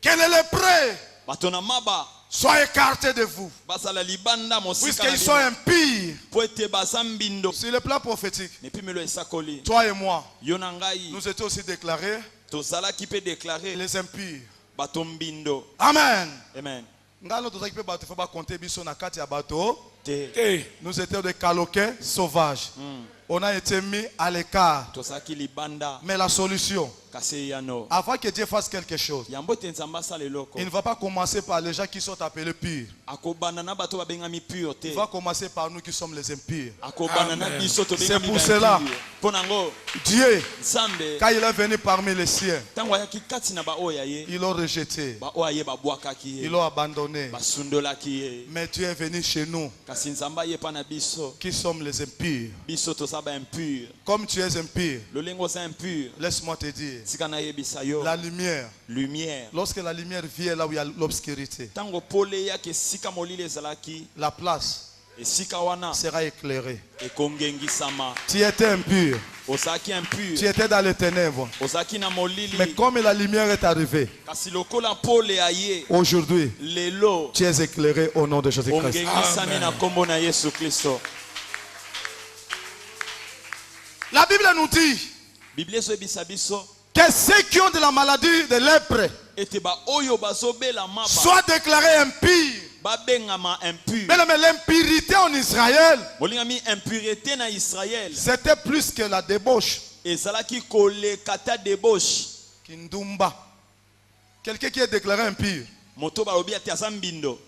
que les lépreux bato na maba soient écartés de vous, basala libanda mosika na puisqu'ils sont bino. impurs. Po ete baza mbindo. Sur le plan prophétique, Mepimelo esakoli. toi et moi, Yo na ngai nous étions aussi déclarés tozalaki pe déclarer les impurs. bato mbindo. Amen. Amen. Ngalo tozaki pe bato faut pas compter biso na kati ya bato. Te Nous étions des caloquets sauvages. On a été mis à l'écart. tozalaki libanda Mais la solution, kasi yano. avant que Dieu fasse quelque chose, Yambo te nzamba sala eloko. il ne va pas commencer par les gens qui sont appelés purs. Akobana na bato babengami pure te. Il va commencer par nous qui sommes les impurs. Akobana na biso to C'est bengami pour cela. Ponango Dieu, nzambe quand il est venu parmi les siens, tango ayaki kati na ba oya ye. ils l'ont rejeté. Ba oya ye babwakaki Ils ye. l'ont abandonné. Basundolaki ye. Mais Dieu est venu chez nous, Kasi nzamba ye pa na biso. qui sommes les impurs. Biso tosaba impur. Comme tu es impur, Lolengo sa impur. laisse-moi te dire, Sika na yebisa yo. la lumière, Lumière. lorsque la lumière vient là où il y a l'obscurité, Tango pole ya ke sika molile ezalaki. la place Esika wana sera éclairée. ekongengisama. Tu étais impur, Ozalaki impur. tu étais dans les ténèbres. Ozalaki na molili. Mais comme la lumière est arrivée, Kasi lokola pole aye. aujourd'hui, Lelo. tu es éclairé au nom de Jésus-Christ. Ongengisami na kombo na Yesu Kristo. La Bible nous dit Biblia ezobisa biso que ceux qui ont de la maladie de lèpre ete ba oyo bazobela maba soient déclarés impurs. babengama impur. Mais l'impurité en Israël, Molingami impureté na Israël c'était plus que la débauche. ezalaki kolekata debauche. Kindumba. Quelqu'un qui est déclaré impur. Moto balobi ati aza mbindo.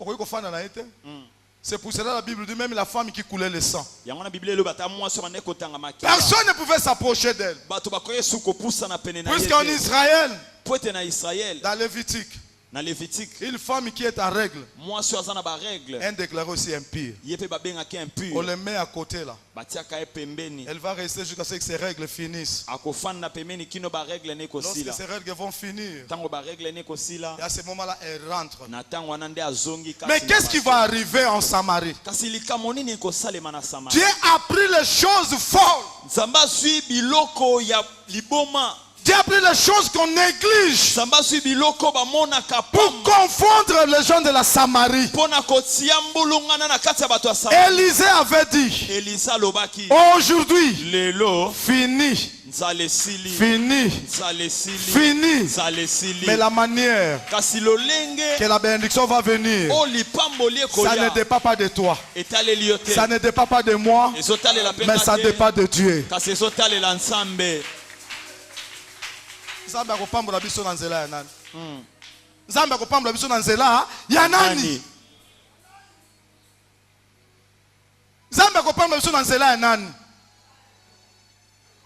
C'est pour cela la Bible dit même la femme qui coulait le sang. Yango na Biblia elobi ata mwasi bande kotanga makila. Personne ne pouvait s'approcher d'elle. Bato bakoye su kopusana pene na ye Puisqu'en te. Israël, Po ete na Israël dans Lévitique, na Lévitique une femme qui est en règle mwasi oyo aza na barègle est déclarée aussi impure. ye mpe babengaki On impur. le met à côté là. Batiaka ye pembeni Elle va rester jusqu'à ce que ses règles finissent. akofanda pembeni kino barègle ne Lorsque kosila. ces règles vont finir, Ntango barègle ne kosila et à ce moment-là, elle rentre. na ntango wana nde azongi kati Mais na qu'est-ce qui bato. va arriver en Samarie? Kasi likambo nini ekosalema na Samari? Dieu a pris les choses folles. Nzambe azwi biloko ya liboma. Dieu a pris les choses qu'on néglige Nzambe azwi biloko bamonaka pour pamba confondre les gens de la Samarie. mpona kotia mbulungana na kati ya bato ya Samari. Élisée avait dit, Elisa alobaki aujourd'hui, lelo fini, nzala esili fini, nzala esili fini. nzala esili. Mais la manière Kasi lolenge que la bénédiction va venir, o lipamboli ça ne ekoya dépend pas de toi. etaleli yo te. Ça ne dépend pas de moi, Ezotalela mpe mais ça te. dépend de Dieu. Kasi ezotalela Nzambe. Nzambe akopambola biso na nzela ya nani? Nzambe akopambola biso na nzela ya nani? Nzambe akopambola biso na nzela ya nani?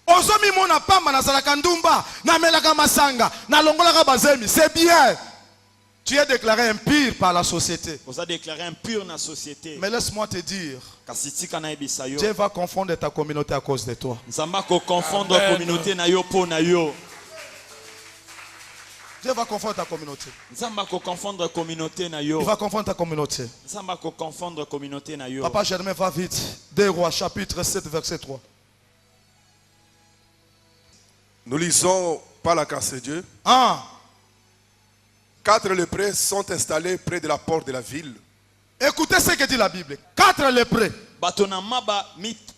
Ozomi mona pamba na salaka ndumba, na melaka masanga, na longolaka bazemi, c'est bien. Tu es déclaré impur par la société. Oza déclaré impur na société. Mais laisse-moi te dire, Kasi tika na yebisa yo. Dieu va confondre ta communauté à cause de toi. Nzambe akokofondre communauté na yo mpo na yo. Dieu va confondre ta communauté. Nzambe akokofondre communauté na yo. Il va confondre ta communauté. Nzambe akokofondre communauté na yo. Papa Germain, va vite. 2 Rois, chapitre 7, verset 3. Nous lisons par la grâce de Dieu. 1. 4 lépreux sont installés près de la porte de la ville. Écoutez ce que dit la Bible. 4 lépreux batona maba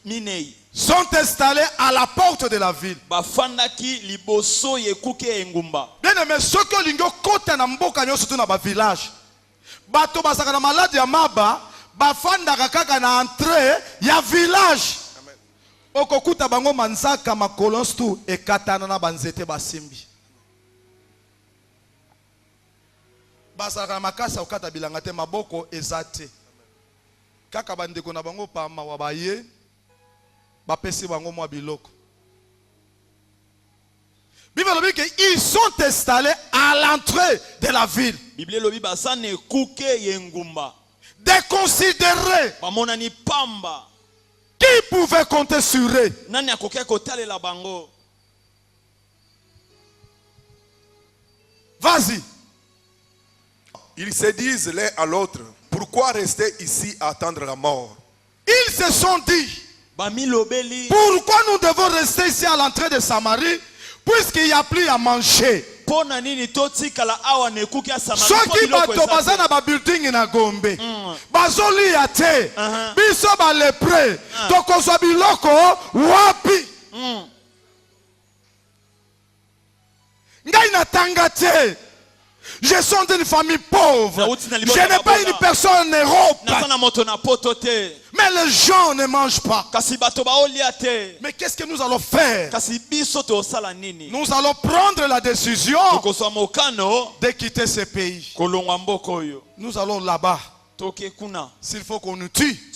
minei sont installés à la porte de la ville. bafandaki liboso yekuke engumba. Bien aimé, ceux qui ont côté na mboka nyo surtout na ba village. Bato basaka na malade ya maba, bafandaka kaka na entrée ya village. Okokuta bango manzaka makolons tu ekatana na banzete basimbi. Basaka na makasa okata bilanga te maboko ezate. Kaka bandeko na bango pa mawa baye bapesi bango mwa biloko. Bible dit qu'ils sont installés à l'entrée de la ville. Bible lobi basane kuke yengumba. Déconsidérés. Bamonani pamba. Qui pouvait compter sur eux? Nani akoke kotale la bango. Vas-y. Ils se disent l'un à l'autre, pourquoi rester ici à attendre la mort? Ils se sont dit, Bami lobeli. pourquoi nous devons rester ici à l'entrée de Samarie puisqu'il n'y a plus à manger? Pona nini totikala awa nekuke ya Samaria. Soki bato baza na ba building na Gombe bazoli ate biso ba lepre tokozwa biloko wapi? Ngai natanga te. Je suis d'une famille pauvre. Je n'ai pas une personne en Europe. Mais les gens ne mangent pas. Mais qu'est-ce que nous allons faire? Nous allons prendre la décision de quitter ce pays. Nous allons là-bas. S'il faut qu'on nous tue,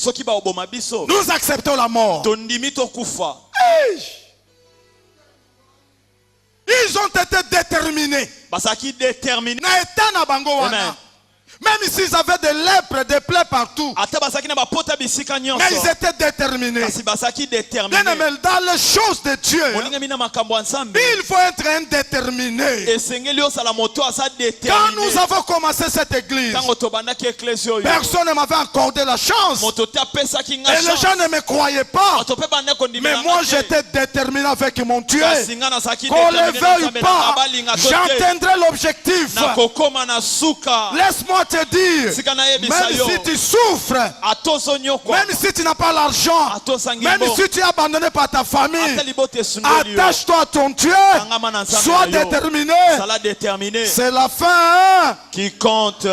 nous acceptons la mort. Hey! Ils ont été déterminés. Même s'ils avaient des lèpres, des plaies partout. Mais ils étaient déterminés. Bien aimé, dans les choses de Dieu, il faut être indéterminé. Quand nous avons commencé cette église, personne ne m'avait accordé la chance. Et les gens ne me croyaient pas. Mais moi j'étais déterminé avec mon Dieu. Qu'on le veuille ou pas, j'atteindrai l'objectif. Laisse-moi te dire, même si tu souffres, même si tu n'as pas l'argent, même si tu es abandonné par ta famille, attache-toi à ton Dieu, sois déterminé. C'est la fin qui compte.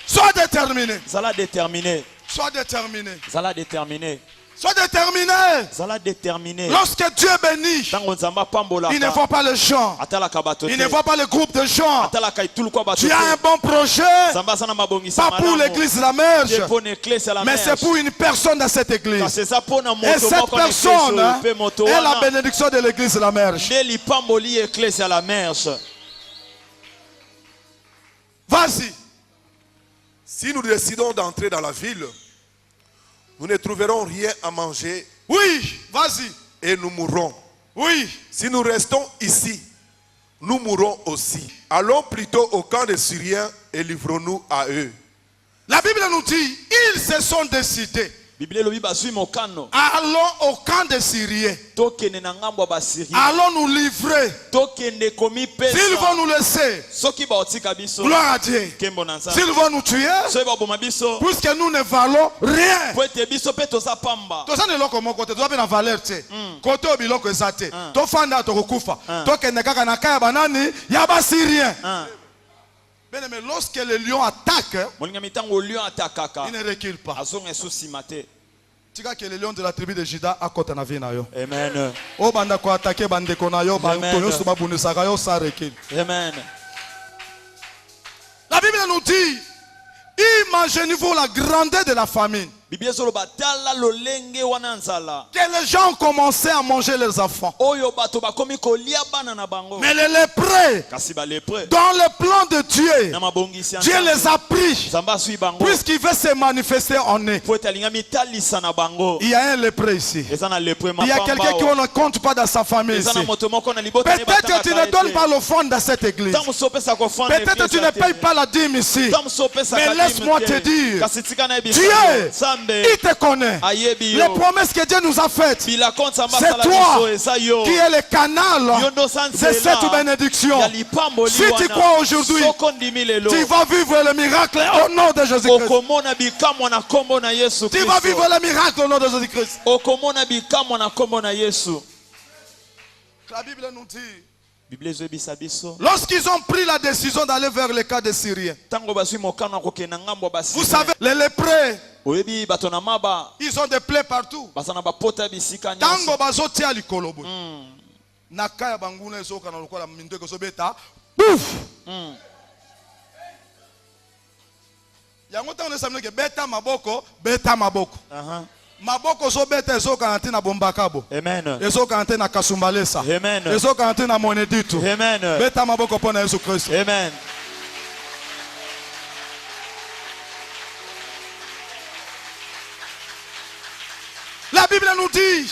Sois déterminé. Zala déterminé. Sois déterminé. Zala déterminé. Sois déterminé. Zala déterminé. Lorsque Dieu bénit, il ne voit pas les gens. Il ne voit pas le groupe de gens. Tu as un bon projet. Pas pour l'église de la Merge, mais c'est pour une personne dans cette église. Et cette personne est la bénédiction de l'église de la Merge. Vas-y. Si nous décidons d'entrer dans la ville, nous ne trouverons rien à manger. Oui, vas-y. Et nous mourrons. Oui. Si nous restons ici, nous mourrons aussi. Allons plutôt au camp des Syriens et livrons-nous à eux. La Bible nous dit, ils se sont décidés. Allons au camp des Syriens. Allons nous livrer. S'ils vont nous laisser, gloire à Dieu. S'ils vont nous tuer, puisque nous ne valons rien. Bien aimé, lorsque le lion attaque, il ne recule pas. Tu vois que le lion de la tribu de Juda a côté na vie na yo. Amen. O banda ko attaquer bande ko na yo, bande ko yo suba bunisaka yo sans recul. Amen. La Bible nous dit, imaginez-vous la grandeur de la famine. Que les gens ont commencé à manger leurs enfants. Mais les lépreux, dans le plan de Dieu, Dieu les a pris. Puisqu'il veut se manifester en eux. Il y a un lépreux ici. Il y a quelqu'un qui ne compte pas dans sa famille ici. Peut-être que tu ne donnes pas l'offrande dans cette église. Peut-être que tu ne payes pas la dîme ici. Mais laisse-moi te dire, Dieu Il te connaît. Les promesses que Dieu nous a faites, c'est toi qui es le canal de cette bénédiction. Si tu crois aujourd'hui, tu vas vivre le miracle au nom de Jésus-Christ. Tu vas vivre le miracle au nom de Jésus-Christ. La Bible nous dit, lorsqu'ils ont pris la décision d'aller vers le cas des Syriens, vous savez, les lépreux, ils ont des plaies partout. Tango bazoti ali kolobo. Nakaya banguna esoka na lokola mindeko sobeta. Pouf. Yango tango nesamne ke beta maboko. Maboko so beta esoka na tina bombakabo. Amen. Esoka na tina kasumbalesa. Amen. Esoka na tina moneditu. Amen. Beta maboko pona Yesu Kristo. Amen. La Bible nous dit,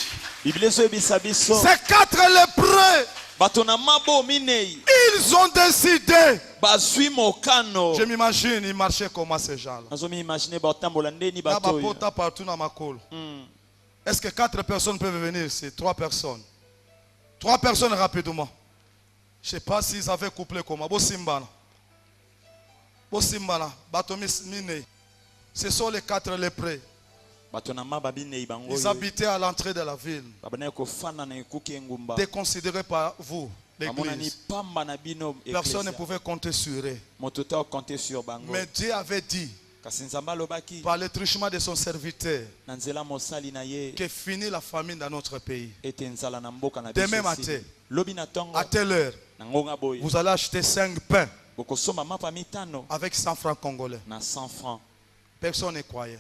ces 4 lépreux, ils ont décidé. Je m'imagine, ils marchaient comment ces gens-là. Est-ce que 4 personnes peuvent venir ici? 3 personnes. 3 personnes rapidement. Je ne sais pas s'ils avaient couplé comment. Ce sont les 4 lépreux. Ils habitaient à l'entrée de la ville. Déconsidérés par vous, l'église. Personne ne pouvait compter sur eux. Mais Dieu avait dit, par le truchement de son serviteur, que finit la famine dans notre pays. Demain matin, à telle heure, vous allez acheter 5 pains avec 100 francs congolais. Personne ne croyait.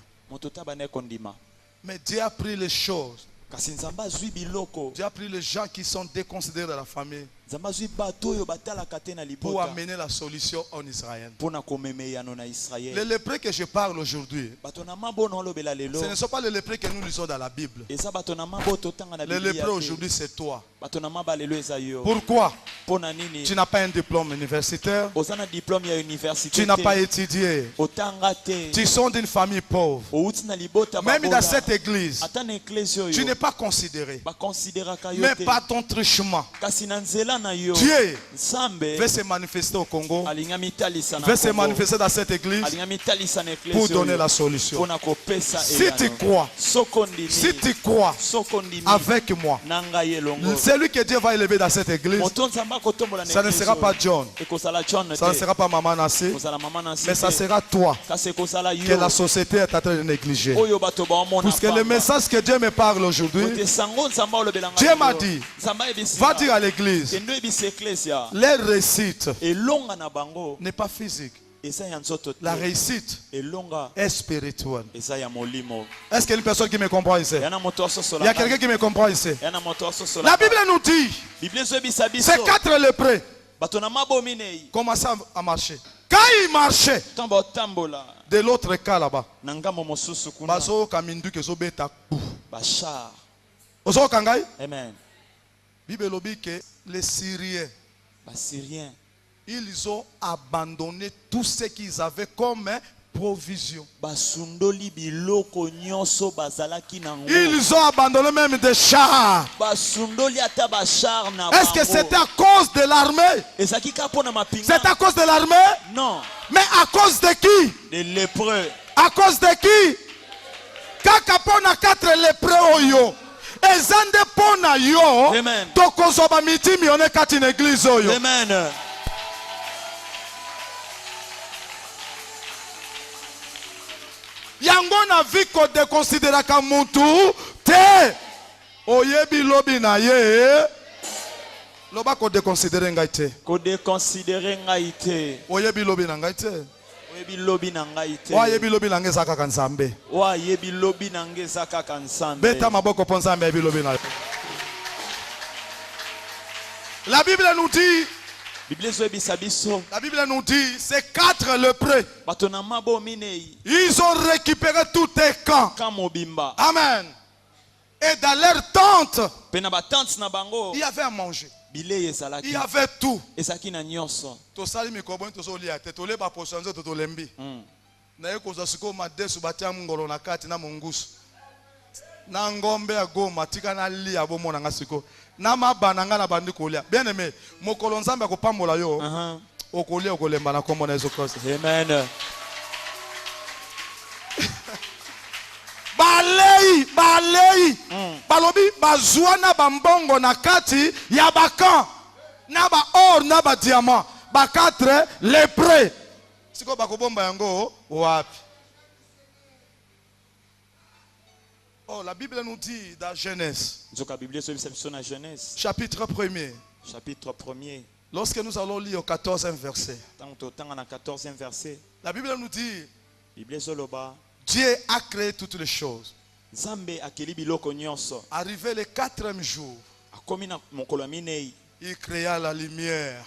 Mais Dieu a pris les choses. Dieu a pris les gens qui sont déconsidérés de la famille pour amener la solution en Israël. Les lépreux que je parle aujourd'hui, ce ne sont pas les lépreux que nous lisons dans la Bible. Les lépreux aujourd'hui, c'est toi. Pourquoi? Tu n'as pas un diplôme universitaire. Tu n'as pas étudié. Tu sors d'une famille pauvre. Même dans cette église, tu n'es pas considéré. Mais par ton truchement, Dieu veut se manifester au Congo, veut se manifester dans cette église pour donner la solution. Si tu crois avec moi, celui que Dieu va élever dans cette église, ça ne sera pas John, ça ne sera pas Maman Nassé, mais ça sera toi que la société est en train de négliger. Parce que le message que Dieu me parle aujourd'hui, Dieu m'a dit, va dire à l'église, leur réussite n'est pas physique. La réussite est spirituelle. Est-ce qu'il y a une personne qui me comprend ici? Il y a quelqu'un qui me comprend ici? La Bible nous dit, ces 4 lépreux commençaient à marcher. Quand ils marchaient, de l'autre cas là-bas, Amen. Bible dit que les Syriens, ils ont abandonné tout ce qu'ils avaient comme provision. Ils ont abandonné même des chars. Est-ce que c'était à cause de l'armée? C'est à cause de l'armée? Non. Mais à cause de qui? Des lépreux. À cause de qui? Kakapona 4 lépreux oyo. Ezande pona yo. Amen. Tokozoba mitimi one kati na église oyo. Amen. Yango na viko de considérer ka muntu te. Oyebi lobi na ye. Loba ko de considérer ngai te. Ko de considérer ngai te. Oyebi lobi na ngai te. Oyebi lobi na ngai te. Oyebi lobi na ngai zaka kansambe. Oyebi lobi na ngai zaka kansambe. Beta maboko ponza mbe oyebi lobi na. La Bible nous dit, la Bible nous dit, ces 4 lépreux, ils ont récupéré tous tes camps. Amen. Et dans leur tente, il y avait à manger. Il y avait tout. Na ye kozwa siko madesu batia ngolo na kati na mongusu. Na ngombe ya goma tika na lia bomona nga siko. Na mabana nga na bandi kolia. Bien aimé, mokolo nzambe akopambola yo. Okolia okolemba na kombo na Yesu Kristo. Amen. Balei. Balobi bazwana bambongo na kati ya bakan. Na ba or na ba diamant. Ba 4 lépreux. Siko bakobomba yango wapi? Oh, la Bible nous dit dans Genèse, chapitre 1er. Chapitre 1er. Lorsque nous allons lire au 14e verset, la Bible nous dit, Dieu a créé toutes les choses. Arrivé le 4e jour, il créa la lumière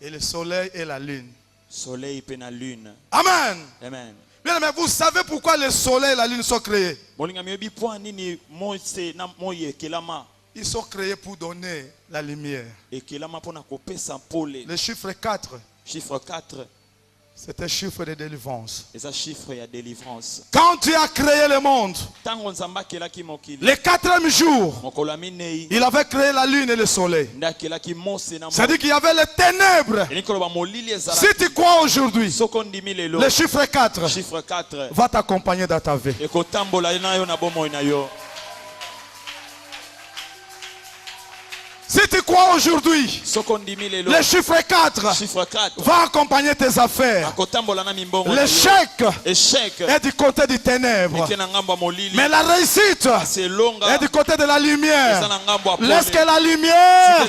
et le soleil et la lune. Amen. Amen. Bien, mais vous savez pourquoi le soleil et la lune sont créés? Ils sont créés pour donner la lumière. Le chiffre 4. Chiffre 4. C'est un chiffre de délivrance. Et ça chiffre de délivrance. Quand Dieu a créé le monde, le 4e jour, il avait créé la lune et le soleil. C'est-à-dire qu'il y avait les ténèbres. Si tu crois aujourd'hui, le chiffre 4 va t'accompagner dans ta vie. Si tu crois aujourd'hui, le chiffre 4 va accompagner tes affaires. L'échec est du côté des ténèbres. Mais la réussite est du côté de la lumière. Laisse que la lumière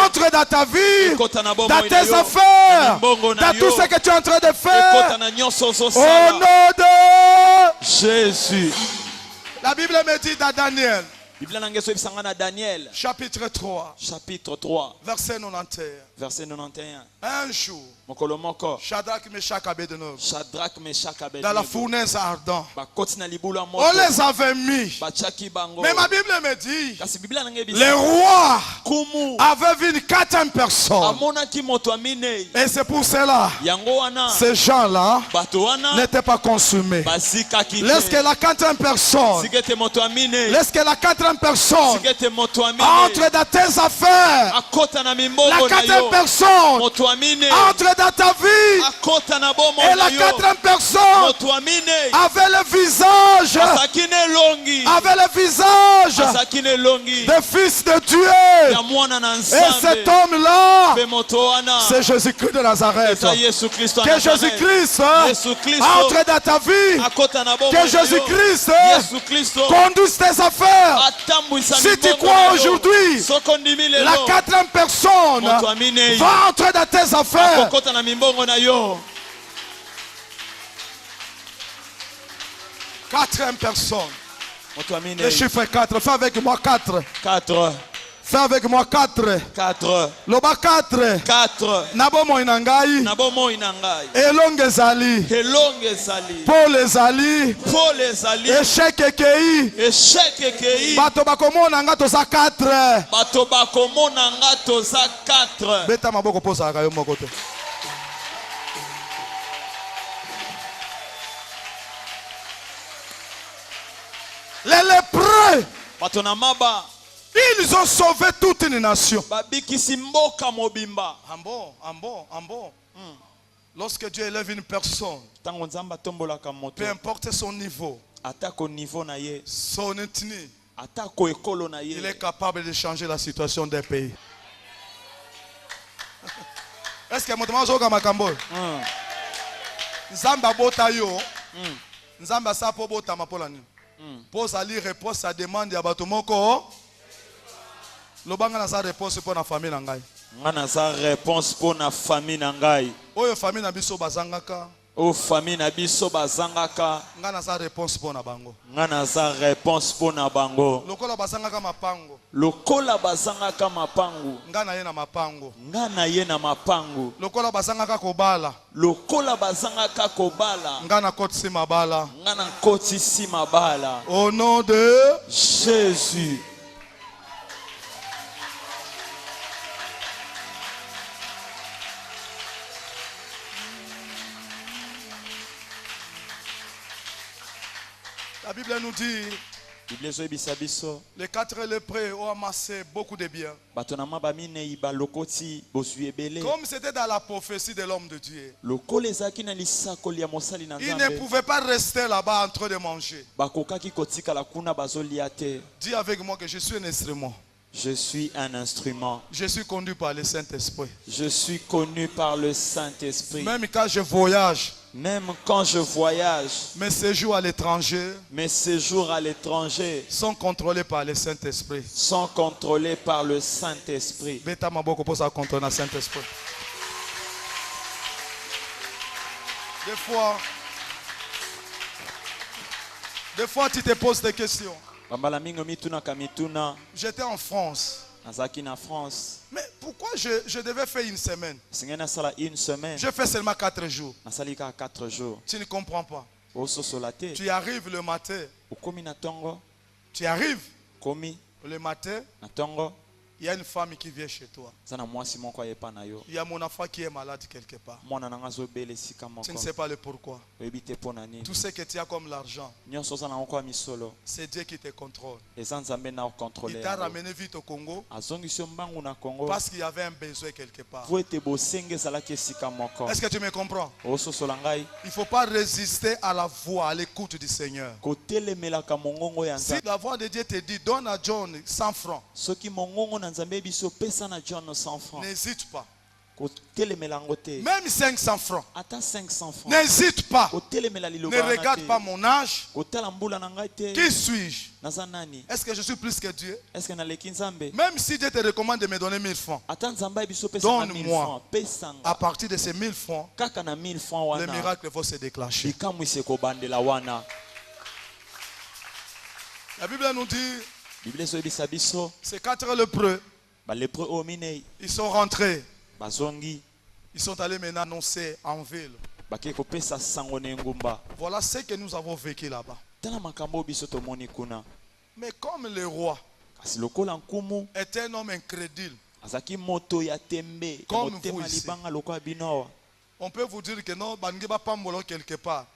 entre dans ta vie, dans tes affaires, dans tout ce que tu es en train de faire. Au nom de Jésus. La Bible me dit dans Daniel. Daniel, chapitre 3, verset 91. Verset 91. Un jour, Shadrach, Meshach, Abednego, dans la fournaise ardente, on les avait mis. Mais ma Bible me dit, le roi avait vu une 4e personne. Et c'est pour cela, ces gens-là n'étaient pas consumés. Laisse que la 4e personne, laisse que la 4e personne entre dans tes affaires. La 4e personne entre dans ta vie. Et la 4e personne avait le visage de fils de Dieu. Et cet homme-là, c'est Jésus-Christ de Nazareth. Que Jésus-Christ entre dans ta vie. Que Jésus-Christ conduise tes affaires. Si tu crois aujourd'hui, la 4e personne va entrer dans tes affaires. 4e personne. Le chiffre 4. Fais avec moi 4. 4. Fais avec moi 4. 4. Loba 4. 4. Nabomo inangai. Nabomo inangai. Elonge ezali. Elonge ezali. Paul ezali. Paul ezali. Échec ekei. Échec ekei. Bato bakomona nga toza 4. Bato bakomona nga toza 4. Beta maboko posa ka yo moko te. Les lépreux, ils ont sauvé toute une nation. Lorsque Dieu élève une personne, peu importe son niveau, son ethnie, il est capable de changer la situation des pays. Est-ce que je makambo? Nzamba bota yo, Nzamba sapo bota mapolani. Pose à lire réponse à demande ya bato moko. Lobanga na sa réponse pour la famille nangai. Ngana sa réponse pour la famille nangai. Oyo famille na biso bazangaka. O famille na biso bazangaka. Ngana sa réponse pour na bango. Ngana sa réponse pour na bango. Lokola bazangaka mapango. Lokola bazangaka mapango. Ngana ye na mapango. Ngana ye na mapango. Lokola bazangaka kobala. Lokola bazangaka kobala. Ngana kotisi mabala. Ngana kotisi mabala. Au nom de Jésus. La Bible nous dit, Bible ezobisa biso les 4 lépreux ont amassé beaucoup de biens. bato na maba minei balokoti bozwi ebele Comme c'était dans la prophétie de l'homme de Dieu. lokola ezalaki na lisakoli ya mosali na Ils ne nzambe pouvaient pas rester là-bas en train de manger. bakokaki kotikala kuna bazolia te. Dis avec moi que je suis un instrument. Je suis un instrument. Je suis conduit par le Saint-Esprit. Je suis connu par le Saint-Esprit. Même quand je voyage, Même quand je voyage, mes séjours à l'étranger mes séjours à l'étranger sont contrôlés par le Saint-Esprit. sont contrôlés par le Saint-Esprit. Beta maboko pour ça contrôler le Saint-Esprit. Des fois, tu te poses des questions. Bambala mingo mituna kamituna J'étais en France. nazaki na France. Mais pourquoi je devais faire une semaine? Singa nasala une semaine. Je fais seulement 4 jours. Nasali ka 4 jours. Tu ne comprends pas. Ososola te. Tu arrives le matin. Ukomi na tongo. Tu arrives Komi le matin. na tongo. Il y a une femme qui vient chez toi. Sana mwasi moko ayepa na yo. Il y a mon enfant qui est malade quelque part. Mwana nanga zobele sika moko. Tu ne sais pas le pourquoi. Oyebi te pona nini. Tout ce que tu as comme l'argent, Nyonso za na ngoko ya misolo. c'est Dieu qui te contrôle. Eza nzambe na Il contrôler. t'a ramené vite au Congo Azongisi yo mbangu na Congo. parce qu'il y avait un besoin quelque part. Po ete bosenge ezalaki esika moko. Est-ce que tu me comprends? Ososola ngai. Il ne faut pas résister à la voix, à l'écoute du Seigneur. Kotelemelaka mongongo ya Si nzambe. la voix de Dieu te dit, donne à John 100 francs, Soki mongongo na nzambe biso pesa na John 100 francs. n'hésite pas. Kotelemela ngo te. Même 500 francs, Ata 500 francs. n'hésite pas. Kotelemela Ne liloba wana regarde te. pas mon âge. Kotala mbula na ngai te. Qui suis-je? Naza nani? Est-ce que je suis plus que Dieu? Est-ce que naleki nzambe? Même si Dieu te recommande de me donner 1000 francs, Ata nzambe biso pesa na 1000 Donne-moi. francs. Pesa à nga. partir de ces 1000 francs, Kaka na 1000 francs les wana. miracles vont se déclencher. Likamwisi ekobandela wana. La Bible nous dit, Bible ezoyebisa biso ces 4 lépreux, balépreux oyo minei ils sont rentrés. bazongi Ils sont allés maintenant annoncer en ville. bakei kopesa sango na engumba. Voilà ce que nous avons vécu là-bas. Tala makambo oyo biso tomoni kuna. Mais comme le roi Kasi lokola nkumu est un homme incrédule, azaki moto ya tembe ya Comme motema vous ici. libanga lokola bino awa. on peut vous dire que non, bangi ba pambolo quelque part.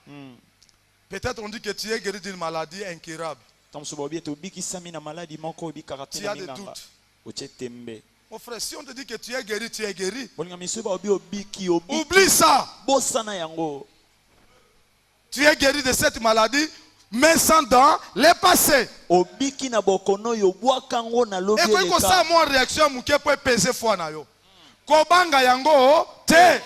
Peut-être on dit que tu es guéri d'une maladie incurable. Ntango mosusu baobi ete obikisami na maladi moko obikaka te Tu na as des minganga doutes. otie tembe. Mon frère, si on te dit que tu es guéri, tu es guéri. bolinga miso baobi obiki obiki Oublie ça. bosana yango. Tu es guéri de cette maladie, mais sans dans le passé. Obiki na bokono yo bwaka yango na lobi Et quand ça, eleka. moi, réaction, mouké peut peser foi na yo. Kobanga yango, te.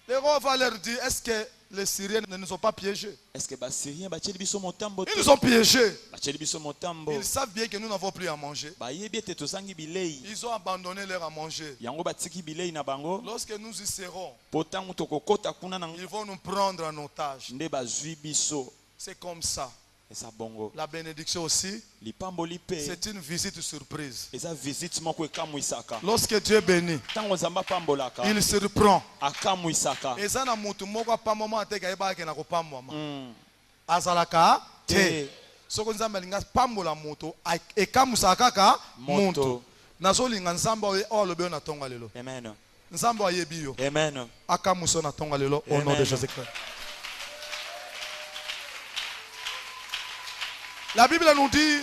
Le roi va leur dire, est-ce que les Syriens ne nous ont pas piégés? Est-ce que basyrien batieli biso motambo te? Ils nous ont piégés. Batieli biso motambo. Ils savent bien que nous n'avons plus à manger. Bayebi ete tozangi bilei. Ils ont abandonné leur à manger. Yango batiki bilei na bango. Lorsque nous y serons, Po ntango tokokota kuna na ils vont nous prendre en otage. nde bazwi biso. C'est comme ça. Eza bongo. La bénédiction aussi, Lipamboli pe c'est une visite surprise. eza visite moko ekamwisaka. Lorsque Dieu bénit, Ntango nzambe apambolaka il surprend. akamwisaka. Et ça, na mutu moko apamoma te kayeba ke na kopamoma. Azalaka te. Te. Soko nzambe alinga pambola moto ekamusaka kaka muntu. Moto. Nazolinga nzambe oyo alobi na tonga lelo. Amen. Nzambe ayebi yo. Amen. Akamuso na tonga lelo au nom Amen. de Jésus-Christ. La Bible nous dit,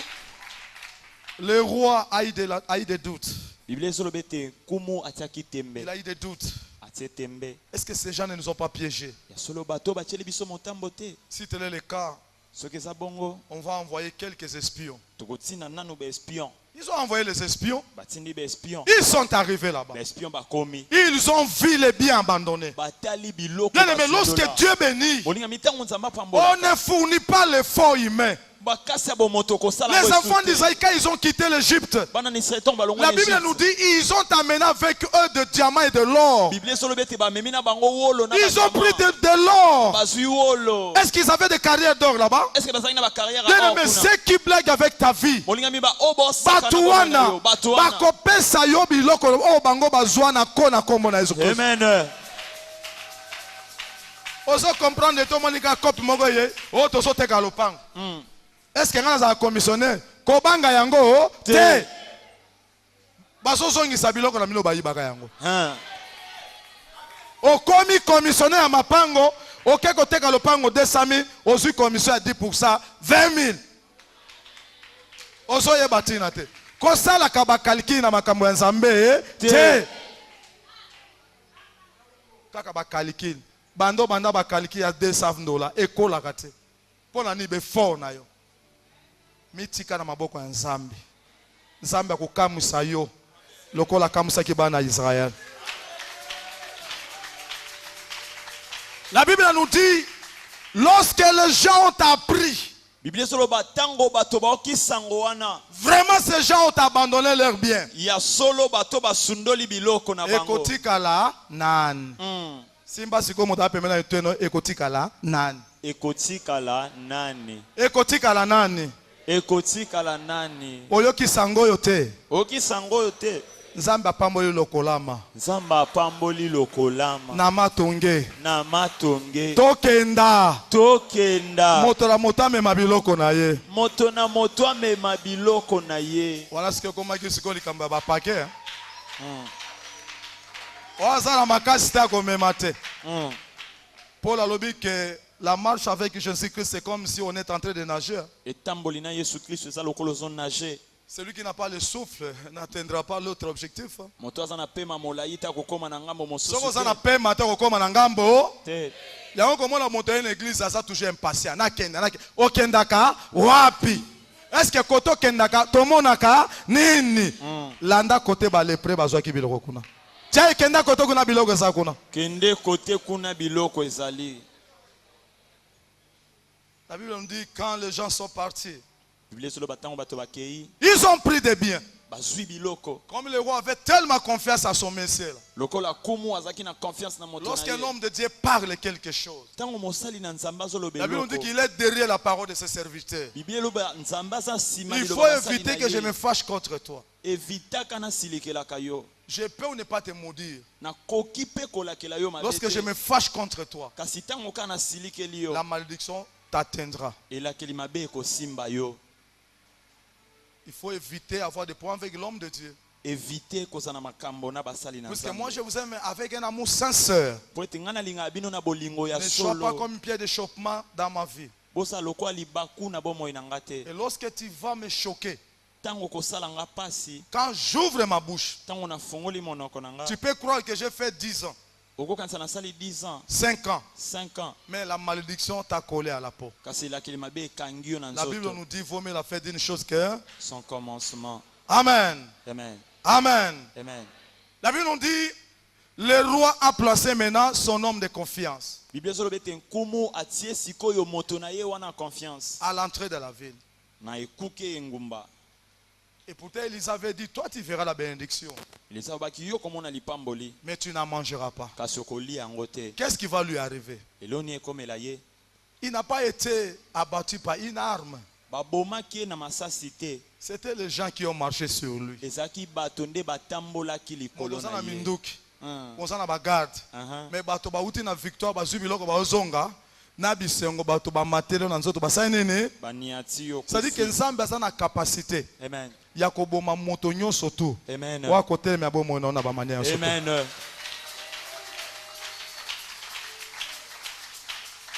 le roi a eu des doutes. Bible ezoloba ete kumu atiaki tembe. Il a eu des doutes. Atie tembe. Est-ce que ces gens ne nous ont pas piégés? Ya solo bato batieli biso motambo te. Si tel est le cas, Soki eza bongo on va envoyer quelques espions. tokotina nanu baespion. Ils ont envoyé les espions. Batindi baespion. Ils sont arrivés là-bas. Baespion bakomi. Ils ont vu les biens abandonnés. Batali biloko. Bien aimé, basudola. lorsque Dieu bénit, Bolinga mitango nzambe on apambola. ne fournit pas l'effort humain. Bakasi ya bomoto kosala Les ngo enfants esute. d'Israël, quand ils ont quitté l'Égypte, Bana ni Israël tomba longo la na Bible Égypte. nous dit ils ont amené avec eux de diamants et de l'or. Bible ezoloba ete bamemi na bango wolo na Ils ont banyama. pris de l'or. Bazwi wolo. Est-ce qu'ils avaient des carrières d'or là-bas? Est-ce que bazali na bacarrière Bien à or aimé, kuna? ceux qui blaguent avec ta vie, Bolinga mi ba obo saka na bato bomoi na wana yo. Bato wana. bakopesa yo biloko oyo bango bazwa na ko na kombo na Yesu Kristo. Amen. Ozo comprendre to monika kopi moko ye o to so teka lopango. Est-ce que ngana za commissionnaire ko banga yango te? Baso zongisa biloko na mino bayibaka yango. Hein. Okomi commissionnaire ya mapango Ok, côté que le pango 200 000, aux commission à 10%, 20 000. Ozo ye batina te. Kosala kaba kaliki na makambo ya Nzambe te. Kaka ba kaliki. Bando banda ba kaliki ya $200 ekola kate. Pona ni be fort na yo. Mitika na maboko ya Nzambe. Nzambe akukamwisa yo. Lokola kamusa ki bana Israël. La Bible nous dit, lorsque les gens ont appris, vraiment ces gens ont abandonné leurs biens. Ekotikala nan. Simba siko muta pemena eteno ekotikala nan. Ekotikala nani. Ekotikala nani. Ekotikala nani. Oyoki sango yote. Oki sango yote. Nzamba pamboli lokolama. Nzamba pamboli lokolama. Namatonge. Namatonge. Tokenda. Tokenda. Moto la moto amema biloko na ye. Moto na moto amema biloko na ye. Wana sike komaki siko likamba ba pake. Oza na makasi ta komema te. Paul a lobby que la marche avec Jésus-Christ c'est comme si on est en train de nager. Et tambolina Yesu Christ ça lokolo zone nager. Celui qui n'a pas le souffle n'atteindra pas l'autre objectif. Moto azana pema molaita kokoma na ngambo mosusu. Soko zana pema ta kokoma na ngambo. Te. Yango komona moto en église ça toujours impatient. Na kenda okendaka wapi? Est-ce que koto kendaka tomonaka nini? Landa kote ba lepre bazwa ki biloko kuna. Tia kenda koto kuna biloko za kuna. Kende kote kuna biloko ezali. La Bible nous dit quand les gens sont partis, ils ont pris des biens. Comme le roi avait tellement confiance à son Messie. Lorsqu'un homme de Dieu parle quelque chose, la Bible nous dit qu'il est derrière la parole de ses serviteurs. Il faut éviter que je me fâche contre toi. Je peux ou ne pas te maudire. Lorsque je me fâche contre toi, la malédiction t'atteindra. Il faut éviter d'avoir des points avec l'homme de Dieu. Parce que moi je vous aime avec un amour sincère. Ne sois pas comme une pierre d'achoppement dans ma vie. Et lorsque tu vas me choquer, quand j'ouvre ma bouche, tu peux croire que j'ai fait 10 ans. 5 ans. Mais la malédiction t'a collé à la peau. La Bible nous dit vaut mieux la faire d'une chose que son commencement. Amen. Amen. Amen. Amen. La Bible nous dit le roi a placé maintenant son homme de confiance à l'entrée de la ville. Et pourtant, Élise avait dit, toi tu verras la bénédiction. Mais tu n'en mangeras pas. Qu'est-ce qui va lui arriver? Il n'a pas été abattu par une arme. C'était les gens qui ont marché sur lui. On s'en a bagarde. Mais bato ba uti na victoire ba zubiloko ba ozonga. Na bisengo bato ba matelo na nzoto ba sainene. Ça dit que Nzambe a na capacité. Amen. Ya koboma moto nyonso tu. Amen. Wa kote me abomo na ba manière soto. Amen.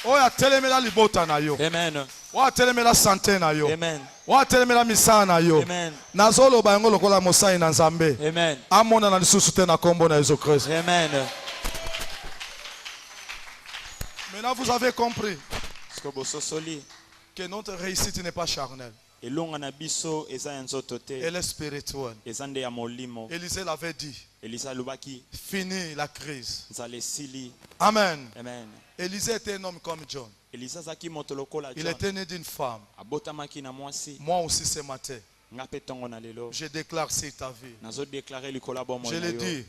Oya telemela libota na yo. Amen. Wa telemela santé na yo. Amen. Wa telemela misana na yo. Amen. Nazolo ba ngo lokola mosai na Nzambe. Amen. Amona na lisusu te na kombo na Jésus Christ. Amen. Maintenant vous avez compris que notre réussite n'est pas charnelle. Elle est spirituelle. Élisée l'avait dit. Fini la crise. Amen. Amen. Élisée était un homme comme John. Il était né d'une femme. Moi aussi ce matin, je déclare sur ta vie. Je l'ai dit.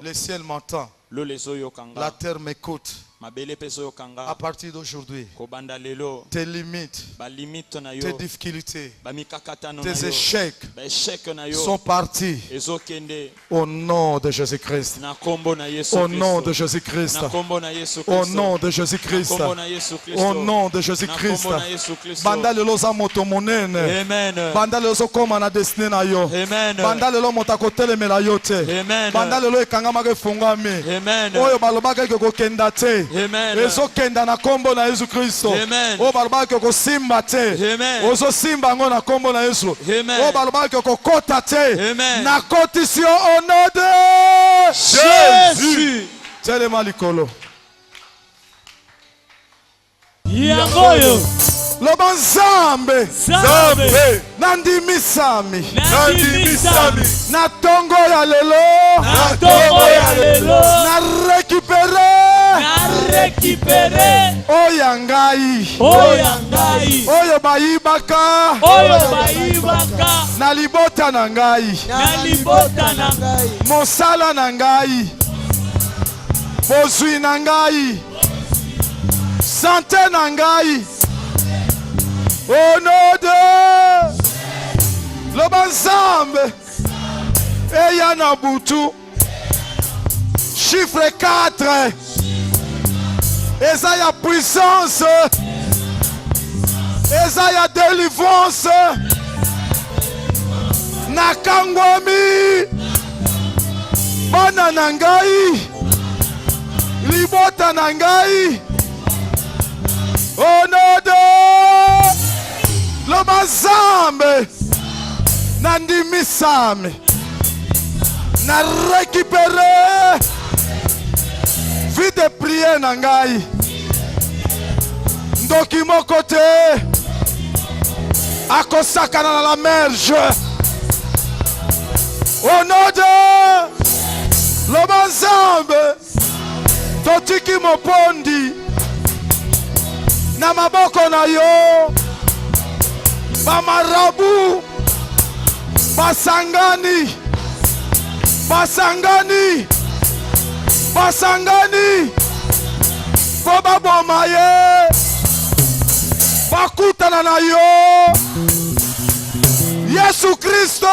Le ciel m'entend. La terre m'écoute. À partir d'aujourd'hui, tes limites, tes difficultés, tes échecs sont partis au nom de Jésus-Christ. Au nom de Jésus-Christ. Au nom de Jésus-Christ. Au nom de Jésus-Christ. Banda lelo za moto monene. Banda lelo zo koma na destiny na yo. Banda lelo moto akotelemela yo te. Banda lelo ekangama ke fungami. Amen. oyo balobaka eke kokenda te Amen. ezokenda na kombo na Yesu Kristo. Amen. oyo balobaka eke kosimba te Amen. ozosimba yango na kombo na Yesu. Amen. oyo balobaka eke kokota te Amen. nakotisi yo au nom de Jésus. telema likolo yangoyo loba nzambe Nzambe nandimisami nandimisami na tongo ya lelo na ntongo ya lelo na récupéré na récupéré oyo ngai oyo ngai oyo bayibaka oyo bayibaka na libota na ngai na libota na ngai mosala na ngai bozwi na ngai sante na ngai au nom de loba nzambe eya na butu chiffre 4 eza ya puissance eza ya délivrance nakangwami bana na ngai libota na ngai au nom de loba nzambe nandimisami na récupéré vie de prière na ngai ndoki moko te akosakana na la merge au nom de loba nzambe totiki mopondi na maboko na yo bamarabu basangani po baboma ye bakutana na yo Yesu Kristo